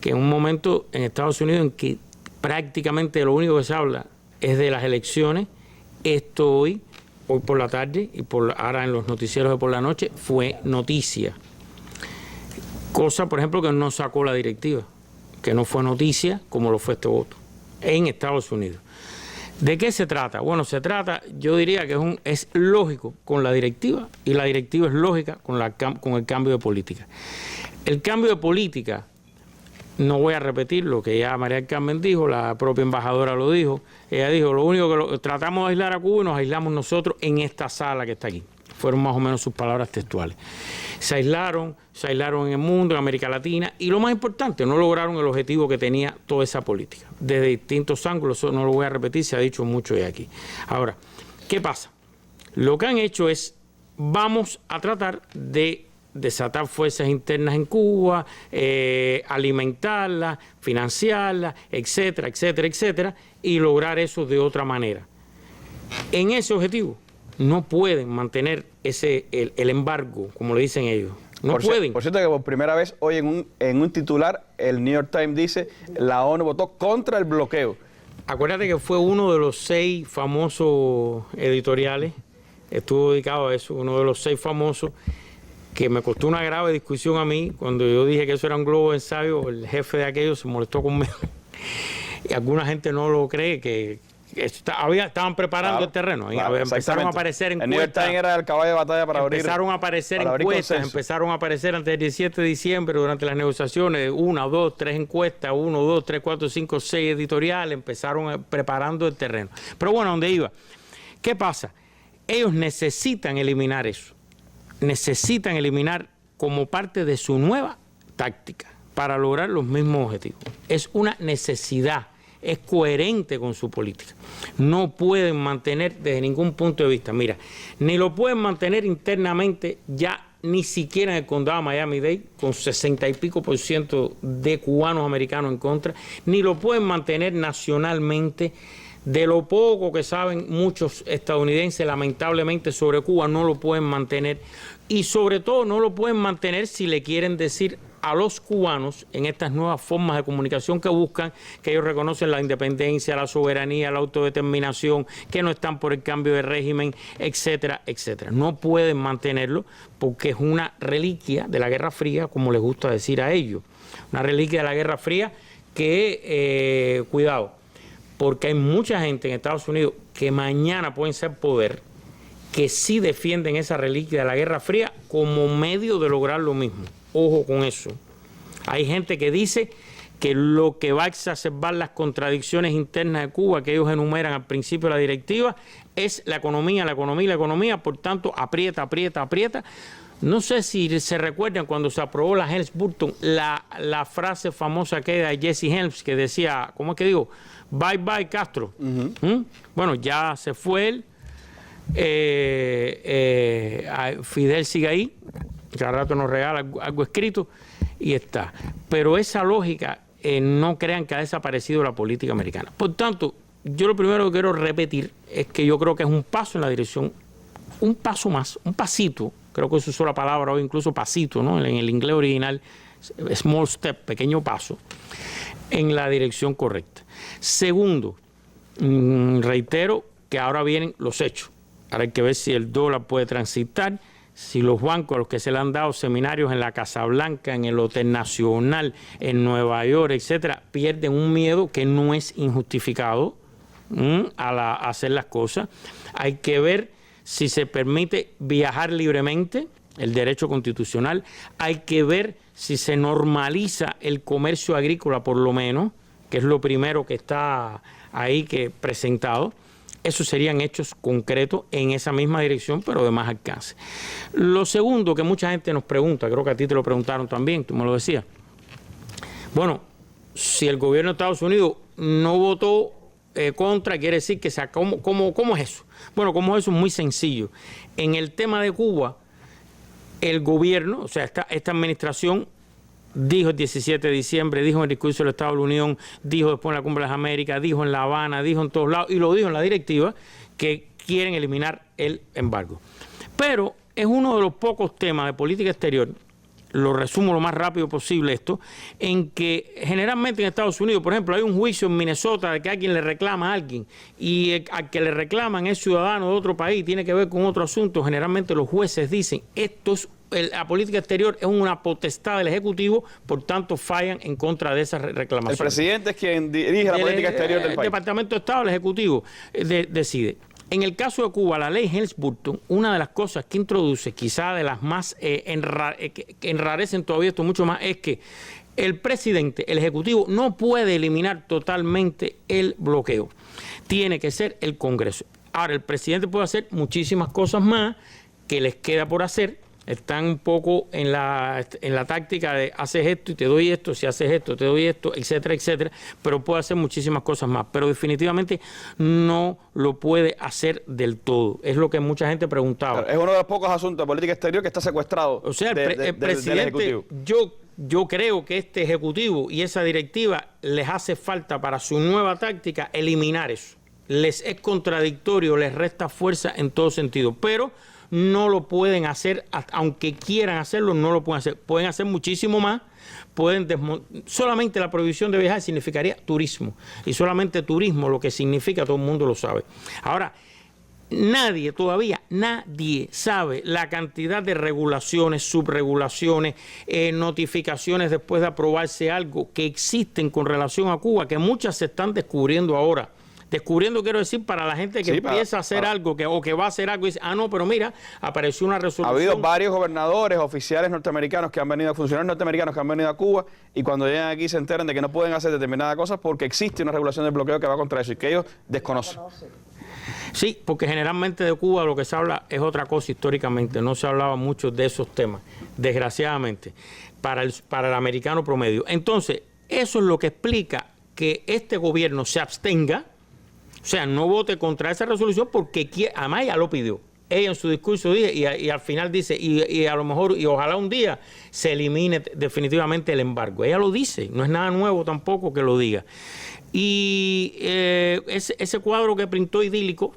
que en un momento en Estados Unidos en que prácticamente lo único que se habla es de las elecciones, esto hoy por la tarde y ahora en los noticieros de por la noche fue noticia. Cosa, por ejemplo, que no sacó la directiva, que no fue noticia como lo fue este voto en Estados Unidos. ¿De qué se trata? Bueno, se trata, yo diría que es lógico con la directiva y la directiva es lógica con el cambio de política. El cambio de política, no voy a repetir lo que ya María del Carmen dijo, la propia embajadora lo dijo. Ella dijo, lo único que tratamos de aislar a Cuba y nos aislamos nosotros en esta sala que está aquí. Fueron más o menos sus palabras textuales. Se aislaron en el mundo, en América Latina, y lo más importante, no lograron el objetivo que tenía toda esa política. Desde distintos ángulos, eso no lo voy a repetir, se ha dicho mucho de aquí. Ahora, ¿qué pasa? Lo que han hecho es, vamos a tratar de desatar fuerzas internas en Cuba, alimentarlas, financiarlas, etcétera, etcétera, etcétera, y lograr eso de otra manera. En ese objetivo, no pueden mantener el embargo, como le dicen ellos. No pueden. Por cierto que por primera vez hoy en un titular el New York Times dice la ONU votó contra el bloqueo. Acuérdate que fue uno de los 6 famosos editoriales, estuvo dedicado a eso, uno de los 6 famosos, que me costó una grave discusión a mí. Cuando yo dije que eso era un globo de ensayo, el jefe de aquello se molestó conmigo. Y alguna gente no lo cree, que estaban preparando el terreno. Empezaron a aparecer encuestas. El New York Times era el caballo de batalla para abrir. Empezaron a aparecer encuestas, empezaron a aparecer antes del 17 de diciembre durante las negociaciones, 1, 2, 3 encuestas, 1, 2, 3, 4, 5, 6 editoriales, empezaron preparando el terreno. Pero bueno, ¿dónde iba? ¿Qué pasa? Ellos necesitan eliminar eso. Necesitan eliminar como parte de su nueva táctica para lograr los mismos objetivos. Es una necesidad. Es coherente con su política. No pueden mantener desde ningún punto de vista, mira, ni lo pueden mantener internamente ya ni siquiera en el condado de Miami-Dade, con 60 y pico % de cubanos americanos en contra, ni lo pueden mantener nacionalmente. De lo poco que saben muchos estadounidenses, lamentablemente, sobre Cuba, no lo pueden mantener. Y sobre todo no lo pueden mantener si le quieren decir a los cubanos en estas nuevas formas de comunicación que buscan, que ellos reconocen la independencia, la soberanía, la autodeterminación, que no están por el cambio de régimen, etcétera, etcétera. No pueden mantenerlo porque es una reliquia de la Guerra Fría, como les gusta decir a ellos. Una reliquia de la Guerra Fría que, cuidado, porque hay mucha gente en Estados Unidos que mañana pueden ser poder, que sí defienden esa reliquia de la Guerra Fría como medio de lograr lo mismo. Ojo con eso. Hay gente que dice que lo que va a exacerbar las contradicciones internas de Cuba que ellos enumeran al principio de la directiva es la economía, la economía y la economía, por tanto aprieta, aprieta, aprieta. No sé si se recuerdan cuando se aprobó la Helms-Burton, la frase famosa que de Jesse Helms que decía, ¿cómo es que digo? Bye bye Castro. Bueno, ya se fue él, Fidel sigue ahí, cada rato nos regala algo escrito y está. Pero esa lógica no crean que ha desaparecido la política americana. Por tanto, yo lo primero que quiero repetir es que yo creo que es un paso en la dirección, un paso más, un pasito, creo que se usó la palabra hoy, incluso pasito, ¿no? En el inglés original, small step, pequeño paso, en la dirección correcta. Segundo, reitero que ahora vienen los hechos. Ahora hay que ver si el dólar puede transitar, si los bancos a los que se le han dado seminarios en la Casa Blanca, en el Hotel Nacional, en Nueva York, etcétera, pierden un miedo que no es injustificado a hacer las cosas. Hay que ver si se permite viajar libremente, el derecho constitucional. Hay que ver si se normaliza el comercio agrícola, por lo menos, que es lo primero que está ahí presentado. Esos serían hechos concretos en esa misma dirección, pero de más alcance. Lo segundo que mucha gente nos pregunta, creo que a ti te lo preguntaron también, tú me lo decías. Bueno, si el gobierno de Estados Unidos no votó contra, quiere decir que ¿cómo es eso? Bueno, ¿cómo es eso? Muy sencillo. En el tema de Cuba, el gobierno, o sea, esta administración, dijo el 17 de diciembre, dijo en el discurso del Estado de la Unión, dijo después en la Cumbre de las Américas, dijo en La Habana, dijo en todos lados, y lo dijo en la directiva, que quieren eliminar el embargo. Pero es uno de los pocos temas de política exterior, lo resumo lo más rápido posible esto, en que generalmente en Estados Unidos, por ejemplo, hay un juicio en Minnesota de que alguien le reclama a alguien y al que le reclaman es ciudadano de otro país, tiene que ver con otro asunto. Generalmente los jueces dicen, la política exterior es una potestad del Ejecutivo, por tanto fallan en contra de esa reclamación. El presidente es quien dirige la política exterior del país. El Departamento de Estado, el Ejecutivo, decide. En el caso de Cuba, la ley Helms-Burton, una de las cosas que introduce, quizá de las más que enrarecen todavía esto mucho más, es que el presidente, el Ejecutivo, no puede eliminar totalmente el bloqueo. Tiene que ser el Congreso. Ahora, el presidente puede hacer muchísimas cosas más que les queda por hacer. Están un poco en la táctica de haces esto y te doy esto, si haces esto te doy esto, etcétera, etcétera, pero puede hacer muchísimas cosas más, pero definitivamente no lo puede hacer del todo. Es lo que mucha gente preguntaba. Claro, es uno de los pocos asuntos de política exterior que está secuestrado. O sea, el presidente, yo creo que este Ejecutivo y esa directiva les hace falta para su nueva táctica eliminar eso. Les es contradictorio, les resta fuerza en todo sentido, pero no lo pueden hacer, aunque quieran hacerlo, no lo pueden hacer. Pueden hacer muchísimo más, solamente la prohibición de viajar significaría turismo, y solamente turismo lo que significa todo el mundo lo sabe. Ahora, nadie sabe la cantidad de regulaciones, subregulaciones, notificaciones después de aprobarse algo que existen con relación a Cuba, que muchas se están descubriendo ahora. Descubriendo, quiero decir, para la gente que empieza a hacer algo o que va a hacer algo y dice, no, pero mira, apareció una resolución. Ha habido varios gobernadores, oficiales norteamericanos que han venido, funcionarios norteamericanos que han venido a Cuba y cuando llegan aquí se enteran de que no pueden hacer determinadas cosas porque existe una regulación del bloqueo que va contra eso y que ellos desconocen. Sí, porque generalmente de Cuba lo que se habla es otra cosa históricamente, no se hablaba mucho de esos temas, desgraciadamente, para el americano promedio. Entonces, eso es lo que explica que este gobierno se abstenga. O sea, no vote contra esa resolución porque además ya lo pidió. Ella en su discurso dice, y al final dice, y a lo mejor, y ojalá un día se elimine definitivamente el embargo. Ella lo dice, no es nada nuevo tampoco que lo diga. Y ese cuadro que pintó idílico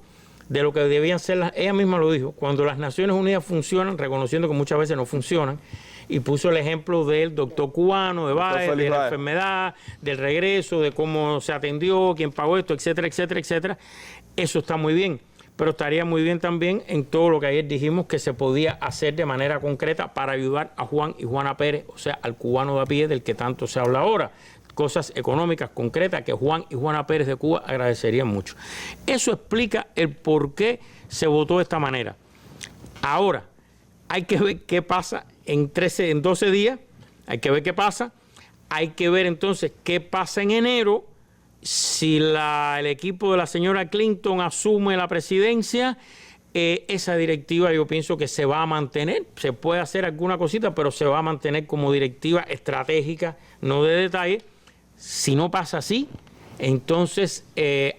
de lo que debían ser ella misma lo dijo, cuando las Naciones Unidas funcionan, reconociendo que muchas veces no funcionan, y puso el ejemplo del doctor cubano, de Baez, de la enfermedad, del regreso, de cómo se atendió, quién pagó esto, etcétera, etcétera, etcétera. Eso está muy bien, pero estaría muy bien también en todo lo que ayer dijimos que se podía hacer de manera concreta para ayudar a Juan y Juana Pérez, o sea, al cubano de a pie del que tanto se habla ahora. Cosas económicas concretas que Juan y Juana Pérez de Cuba agradecerían mucho. Eso explica el por qué se votó de esta manera. Ahora, hay que ver qué pasa en 12 días, hay que ver qué pasa, hay que ver entonces qué pasa en enero, si el equipo de la señora Clinton asume la presidencia. Esa directiva yo pienso que se va a mantener, se puede hacer alguna cosita, pero se va a mantener como directiva estratégica, no de detalle. Si no pasa así, entonces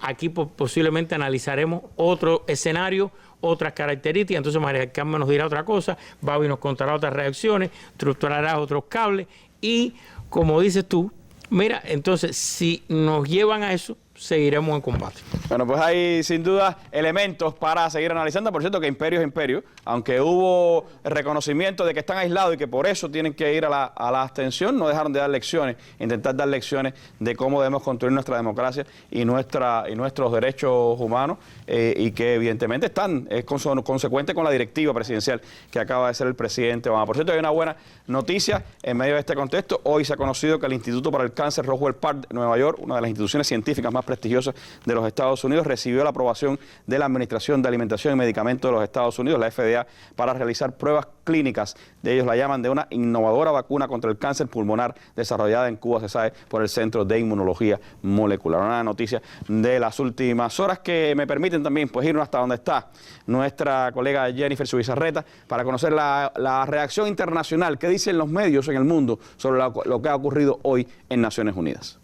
aquí posiblemente analizaremos otro escenario, otras características. Entonces María del Carmen nos dirá otra cosa, Babi nos contará otras reacciones, estructurará otros cables y, como dices tú, mira, entonces si nos llevan a eso, seguiremos en combate. Bueno, pues hay sin duda elementos para seguir analizando. Por cierto que imperio es imperio, aunque hubo reconocimiento de que están aislados y que por eso tienen que ir a la abstención, no dejaron de dar lecciones, intentar dar lecciones de cómo debemos construir nuestra democracia y nuestros derechos humanos, y que evidentemente es consecuente con la directiva presidencial que acaba de ser el presidente Obama. Por cierto, hay una buena noticia en medio de este contexto. Hoy se ha conocido que el Instituto para el Cáncer Roswell Park de Nueva York, una de las instituciones científicas más prestigiosas de los Estados Unidos, recibió la aprobación de la Administración de Alimentación y Medicamentos de los Estados Unidos, la FDA, para realizar pruebas clínicas, de ellos la llaman, de una innovadora vacuna contra el cáncer pulmonar desarrollada en Cuba, se sabe, por el Centro de Inmunología Molecular. Una noticia de las últimas horas que me permiten también pues irnos hasta donde está nuestra colega Jennifer Zubizarreta para conocer la reacción internacional que dicen los medios en el mundo sobre lo que ha ocurrido hoy en Naciones Unidas.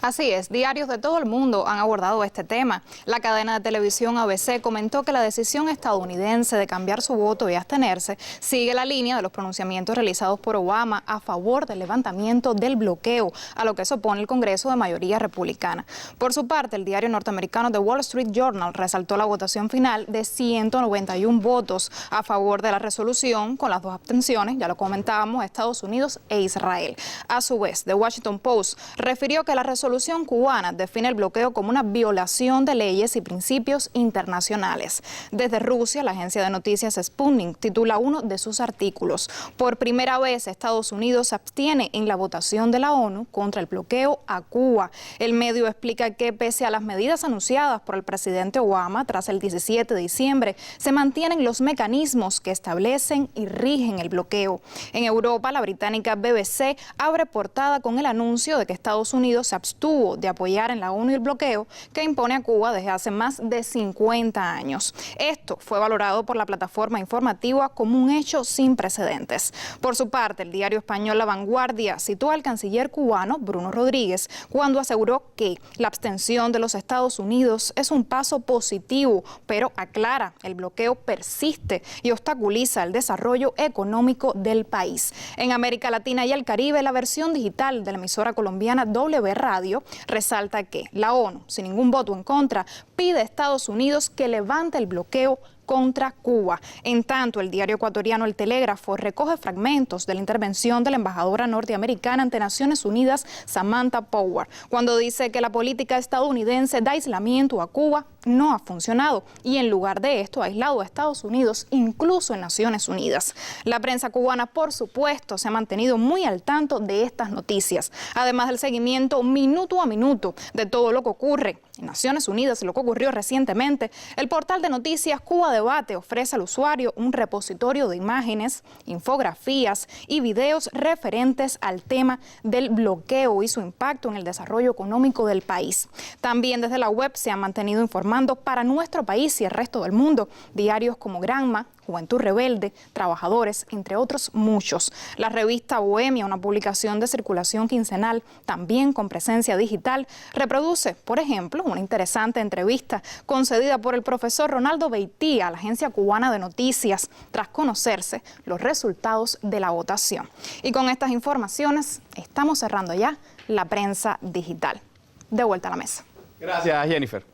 Así es, diarios de todo el mundo han abordado este tema. La cadena de televisión ABC comentó que la decisión estadounidense de cambiar su voto y abstenerse sigue la línea de los pronunciamientos realizados por Obama a favor del levantamiento del bloqueo, a lo que se opone el Congreso de mayoría republicana. Por su parte, el diario norteamericano The Wall Street Journal resaltó la votación final de 191 votos a favor de la resolución, con las 2 abstenciones, ya lo comentábamos, Estados Unidos e Israel. A su vez, The Washington Post refirió que la resolución cubana define el bloqueo como una violación de leyes y principios internacionales. Desde Rusia, la agencia de noticias Sputnik titula uno de sus artículos: por primera vez Estados Unidos se abstiene en la votación de la ONU contra el bloqueo a Cuba. El medio explica que pese a las medidas anunciadas por el presidente Obama tras el 17 de diciembre, se mantienen los mecanismos que establecen y rigen el bloqueo. En Europa, la británica BBC abre portada con el anuncio de que Estados Unidos se abstuvo de apoyar en la ONU el bloqueo que impone a Cuba desde hace más de 50 años. Esto fue valorado por la plataforma informativa como un hecho sin precedentes. Por su parte, el diario español La Vanguardia citó al canciller cubano Bruno Rodríguez cuando aseguró que la abstención de los Estados Unidos es un paso positivo, pero aclara, el bloqueo persiste y obstaculiza el desarrollo económico del país. En América Latina y el Caribe, la versión digital de la emisora colombiana W Radio resalta que la ONU, sin ningún voto en contra, pide a Estados Unidos que levante el bloqueo contra Cuba. En tanto, el diario ecuatoriano El Telégrafo recoge fragmentos de la intervención de la embajadora norteamericana ante Naciones Unidas, Samantha Power, cuando dice que la política estadounidense de aislamiento a Cuba no ha funcionado y en lugar de esto ha aislado a Estados Unidos, incluso en Naciones Unidas. La prensa cubana, por supuesto, se ha mantenido muy al tanto de estas noticias, además del seguimiento minuto a minuto de todo lo que ocurre en Naciones Unidas, lo que ocurrió recientemente. El portal de noticias Cuba Debate ofrece al usuario un repositorio de imágenes, infografías y videos referentes al tema del bloqueo y su impacto en el desarrollo económico del país. También desde la web se han mantenido informando para nuestro país y el resto del mundo diarios como Granma, Juventud Rebelde, Trabajadores, entre otros muchos. La revista Bohemia, una publicación de circulación quincenal, también con presencia digital, reproduce, por ejemplo, una interesante entrevista concedida por el profesor Ronaldo Beitía a la Agencia Cubana de Noticias, tras conocerse los resultados de la votación. Y con estas informaciones estamos cerrando ya la prensa digital. De vuelta a la mesa. Gracias, Jennifer.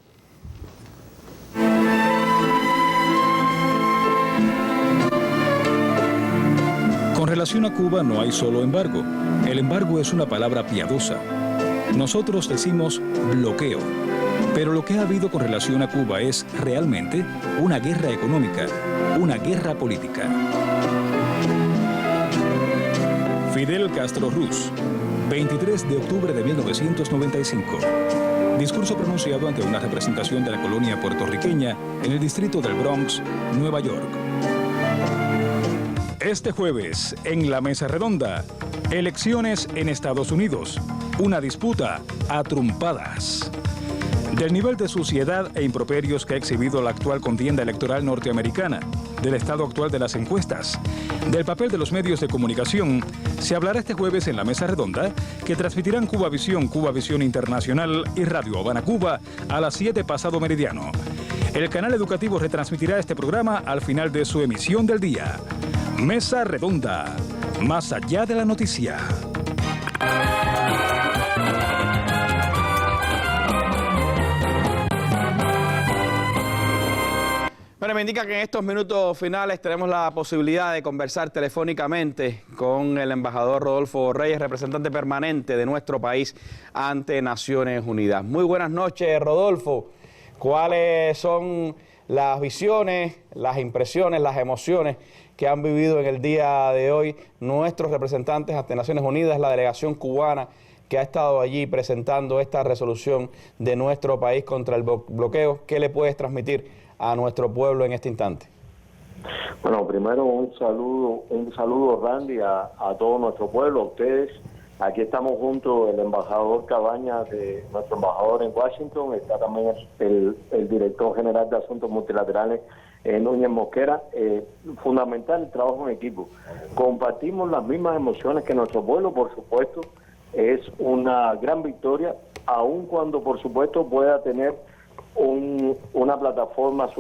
Con relación a Cuba no hay solo embargo. El embargo es una palabra piadosa. Nosotros decimos bloqueo. Pero lo que ha habido con relación a Cuba es realmente una guerra económica, una guerra política. Fidel Castro Ruz, 23 de octubre de 1995. Discurso pronunciado ante una representación de la colonia puertorriqueña en el distrito del Bronx, Nueva York. Este jueves, en la Mesa Redonda, elecciones en Estados Unidos. Una disputa a trumpadas. Del nivel de suciedad e improperios que ha exhibido la actual contienda electoral norteamericana, del estado actual de las encuestas, del papel de los medios de comunicación, se hablará este jueves en la Mesa Redonda, que transmitirán Cuba Visión Internacional y Radio Habana Cuba a las 7 pasado meridiano. El canal educativo retransmitirá este programa al final de su emisión del día. Mesa Redonda, más allá de la noticia. Bueno, me indica que en estos minutos finales tenemos la posibilidad de conversar telefónicamente con el embajador Rodolfo Reyes, representante permanente de nuestro país ante Naciones Unidas. Muy buenas noches, Rodolfo. ¿Cuáles son las visiones, las impresiones, las emociones que han vivido en el día de hoy nuestros representantes ante Naciones Unidas, la delegación cubana que ha estado allí presentando esta resolución de nuestro país contra el bloqueo? ¿Qué le puedes transmitir a nuestro pueblo en este instante? Bueno, primero un saludo Randy, a todo nuestro pueblo, a ustedes. Aquí estamos juntos, el embajador Cabañas, nuestro embajador en Washington, está también el director general de Asuntos Multilaterales, Núñez Mosquera. Fundamental el trabajo en equipo. Compartimos las mismas emociones que nuestro pueblo, por supuesto. Es una gran victoria, aun cuando por supuesto pueda tener una plataforma,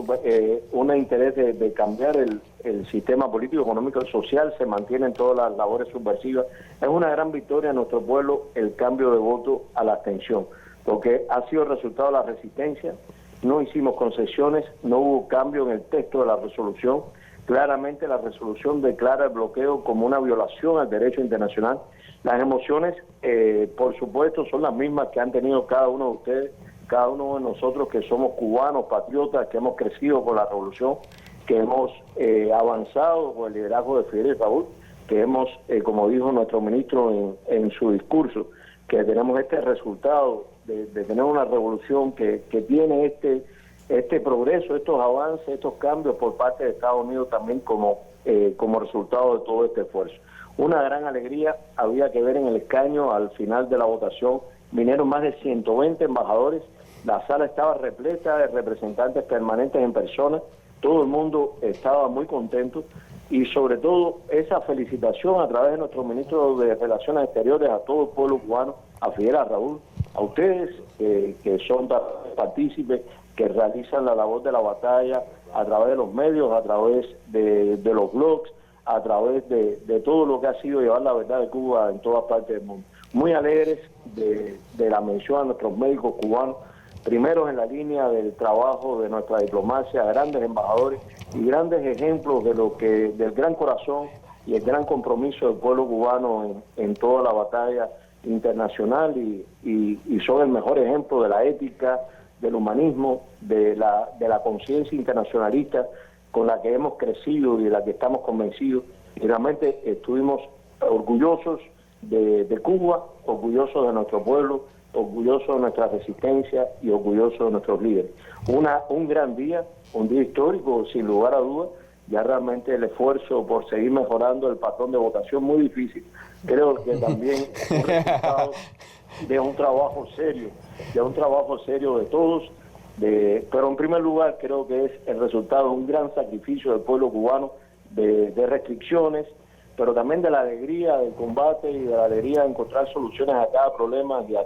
un interés de cambiar el sistema político, económico y social, se mantienen todas las labores subversivas. Es una gran victoria en nuestro pueblo el cambio de voto a la abstención, porque ha sido el resultado de la resistencia, no hicimos concesiones, no hubo cambio en el texto de la resolución. Claramente la resolución declara el bloqueo como una violación al derecho internacional. Las emociones, por supuesto, son las mismas que han tenido cada uno de ustedes, cada uno de nosotros que somos cubanos, patriotas, que hemos crecido con la revolución, que hemos avanzado con el liderazgo de Fidel y Raúl, que hemos, como dijo nuestro ministro en su discurso, que tenemos este resultado de tener una revolución que tiene este progreso, estos avances, estos cambios por parte de Estados Unidos también como resultado de todo este esfuerzo. Una gran alegría había que ver en el escaño al final de la votación. Vinieron más de 120 embajadores, la sala estaba repleta de representantes permanentes en persona, todo el mundo estaba muy contento y sobre todo esa felicitación a través de nuestro ministro de Relaciones Exteriores a todo el pueblo cubano, a Fidel, a Raúl, a ustedes que son partícipes, que realizan la labor de la batalla a través de los medios, a través de los blogs, a través de todo lo que ha sido llevar la verdad de Cuba en todas partes del mundo. Muy alegres de la mención a nuestros médicos cubanos, primeros en la línea del trabajo de nuestra diplomacia, grandes embajadores y grandes ejemplos del gran corazón y el gran compromiso del pueblo cubano en toda la batalla internacional y son el mejor ejemplo de la ética, del humanismo, de la conciencia internacionalista con la que hemos crecido y de la que estamos convencidos. Y realmente estuvimos orgullosos de Cuba, orgullosos de nuestro pueblo, orgullosos de nuestra resistencia y orgullosos de nuestros líderes. Un gran día, un día histórico, sin lugar a dudas. Ya realmente el esfuerzo por seguir mejorando el patrón de votación muy difícil. Creo que también es un resultado de un trabajo serio de todos. Pero en primer lugar creo que es el resultado de un gran sacrificio del pueblo cubano, de restricciones, pero también de la alegría del combate y de la alegría de encontrar soluciones a cada problema y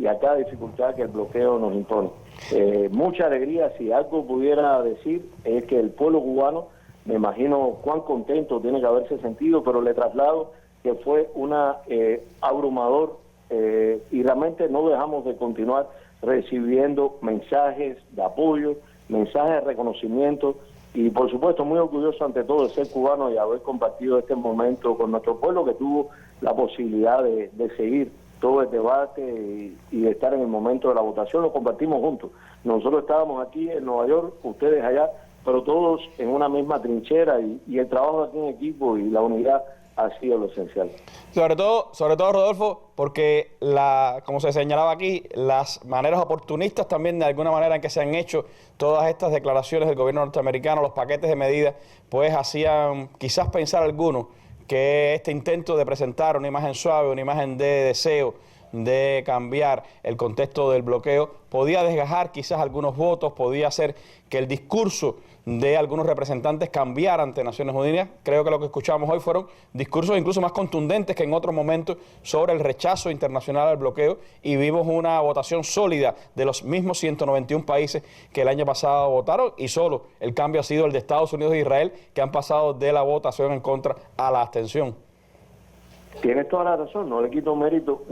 a cada dificultad que el bloqueo nos impone. Mucha alegría, si algo pudiera decir, es que el pueblo cubano, me imagino cuán contento tiene que haberse sentido, pero le traslado que fue abrumador y realmente no dejamos de continuar recibiendo mensajes de apoyo, mensajes de reconocimiento y por supuesto muy orgulloso ante todo de ser cubano y haber compartido este momento con nuestro pueblo, que tuvo la posibilidad de seguir todo el debate y de estar en el momento de la votación. Lo compartimos juntos. Nosotros estábamos aquí en Nueva York, ustedes allá, pero todos en una misma trinchera, y el trabajo aquí en equipo y la unidad ha sido lo esencial. Sobre todo, Rodolfo, porque como se señalaba aquí, las maneras oportunistas también de alguna manera en que se han hecho todas estas declaraciones del gobierno norteamericano, los paquetes de medidas, pues hacían quizás pensar algunos que este intento de presentar una imagen suave, una imagen de deseo de cambiar el contexto del bloqueo, podía desgajar quizás algunos votos, podía hacer que el discurso de algunos representantes cambiara ante Naciones Unidas. Creo que lo que escuchamos hoy fueron discursos incluso más contundentes que en otros momentos sobre el rechazo internacional al bloqueo, y vimos una votación sólida de los mismos 191 países que el año pasado votaron, y solo el cambio ha sido el de Estados Unidos e Israel, que han pasado de la votación en contra a la abstención. Tienes toda la razón, no le quito mérito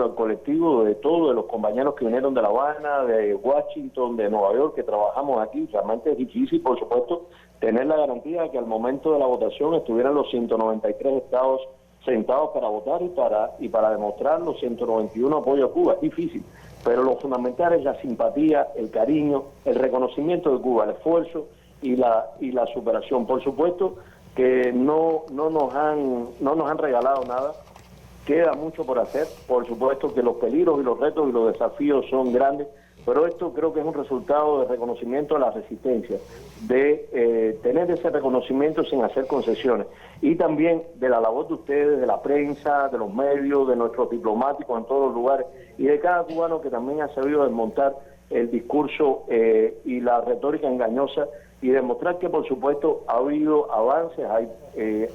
al colectivo de todos, de los compañeros que vinieron de La Habana, de Washington, de Nueva York, que trabajamos aquí. Realmente es difícil, por supuesto, tener la garantía de que al momento de la votación estuvieran los 193 estados sentados para votar y para demostrar los 191 apoyo a Cuba. Es difícil, pero lo fundamental es la simpatía, el cariño, el reconocimiento de Cuba, el esfuerzo y la superación. Por supuesto que no nos han regalado nada, queda mucho por hacer, por supuesto que los peligros y los retos y los desafíos son grandes, pero esto creo que es un resultado de reconocimiento de la resistencia, de tener ese reconocimiento sin hacer concesiones, y también de la labor de ustedes, de la prensa, de los medios, de nuestros diplomáticos en todos los lugares, y de cada cubano que también ha sabido desmontar el discurso y la retórica engañosa, y demostrar que por supuesto ha habido avances,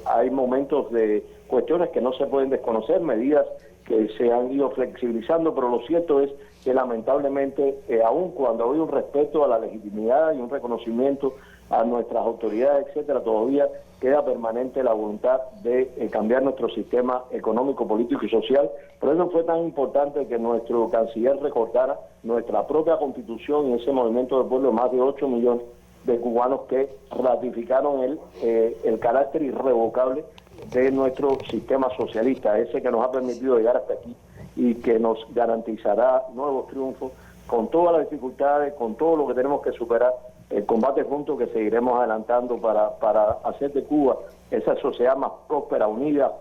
hay momentos de cuestiones que no se pueden desconocer, medidas que se han ido flexibilizando, pero lo cierto es que lamentablemente, aun cuando ha habido un respeto a la legitimidad y un reconocimiento a nuestras autoridades, etcétera, todavía queda permanente la voluntad de cambiar nuestro sistema económico, político y social. Por eso fue tan importante que nuestro canciller recordara nuestra propia Constitución y ese movimiento de pueblo de más de 8 millones de cubanos que ratificaron el carácter irrevocable de nuestro sistema socialista, ese que nos ha permitido llegar hasta aquí y que nos garantizará nuevos triunfos con todas las dificultades, con todo lo que tenemos que superar, el combate juntos que seguiremos adelantando para hacer de Cuba esa sociedad más próspera, unida,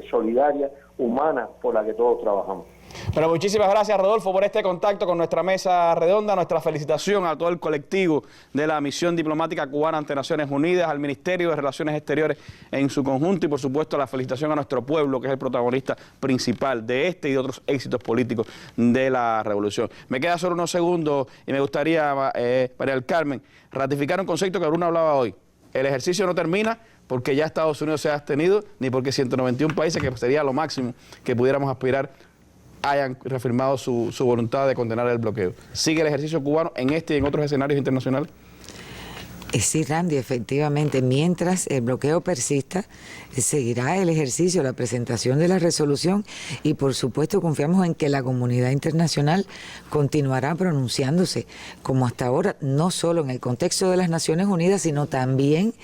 solidaria, humana, por la que todos trabajamos. Bueno, muchísimas gracias, Rodolfo, por este contacto con nuestra mesa redonda. Nuestra felicitación a todo el colectivo de la misión diplomática cubana ante Naciones Unidas, al Ministerio de Relaciones Exteriores en su conjunto, y por supuesto la felicitación a nuestro pueblo, que es el protagonista principal de este y de otros éxitos políticos de la revolución. Me queda solo unos segundos y me gustaría, María del Carmen, ratificar un concepto que Bruno hablaba hoy. El ejercicio no termina porque ya Estados Unidos se ha abstenido, ni porque 191 países, que sería lo máximo que pudiéramos aspirar, hayan reafirmado su voluntad de condenar el bloqueo. ¿Sigue el ejercicio cubano en este y en otros escenarios internacionales? Sí, Randy, efectivamente, mientras el bloqueo persista, seguirá el ejercicio, la presentación de la resolución, y por supuesto confiamos en que la comunidad internacional continuará pronunciándose como hasta ahora, no solo en el contexto de las Naciones Unidas, sino también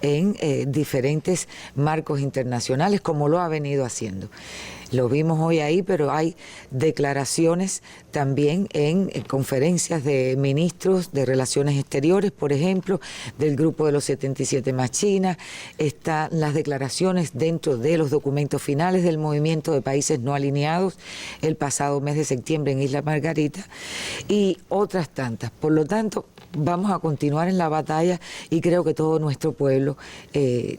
en diferentes marcos internacionales, como lo ha venido haciendo. Lo vimos hoy ahí, pero hay declaraciones también en conferencias de ministros de Relaciones Exteriores, por ejemplo, del Grupo de los 77 más China. Están las declaraciones dentro de los documentos finales del Movimiento de Países No Alineados el pasado mes de septiembre en Isla Margarita, y otras tantas. Por lo tanto, vamos a continuar en la batalla, y creo que todo nuestro pueblo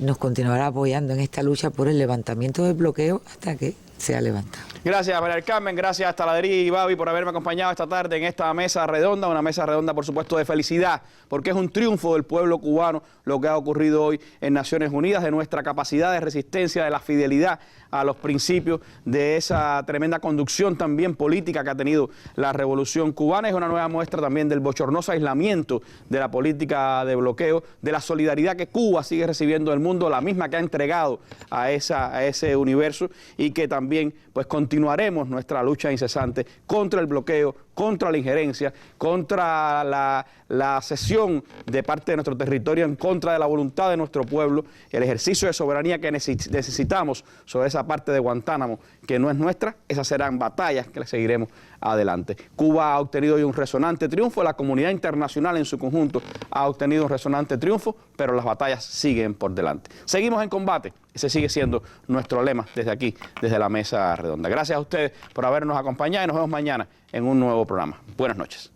nos continuará apoyando en esta lucha por el levantamiento del bloqueo hasta que sea levantado. Gracias, María del Carmen, gracias a Taladería y Babi por haberme acompañado esta tarde en esta mesa redonda, una mesa redonda por supuesto de felicidad, porque es un triunfo del pueblo cubano lo que ha ocurrido hoy en Naciones Unidas, de nuestra capacidad de resistencia, de la fidelidad a los principios, de esa tremenda conducción también política que ha tenido la revolución cubana. Es una nueva muestra también del bochornoso aislamiento de la política de bloqueo, de la solidaridad que Cuba sigue recibiendo del mundo, la misma que ha entregado a ese universo, y que también también pues continuaremos nuestra lucha incesante contra el bloqueo, contra la injerencia, contra la cesión de parte de nuestro territorio, en contra de la voluntad de nuestro pueblo, el ejercicio de soberanía que necesitamos sobre esa parte de Guantánamo que no es nuestra. Esas serán batallas que le seguiremos adelante. Cuba ha obtenido hoy un resonante triunfo, la comunidad internacional en su conjunto ha obtenido un resonante triunfo, pero las batallas siguen por delante. Seguimos en combate, ese sigue siendo nuestro lema desde aquí, desde la Mesa Redonda. Gracias a ustedes por habernos acompañado y nos vemos mañana en un nuevo programa. Buenas noches.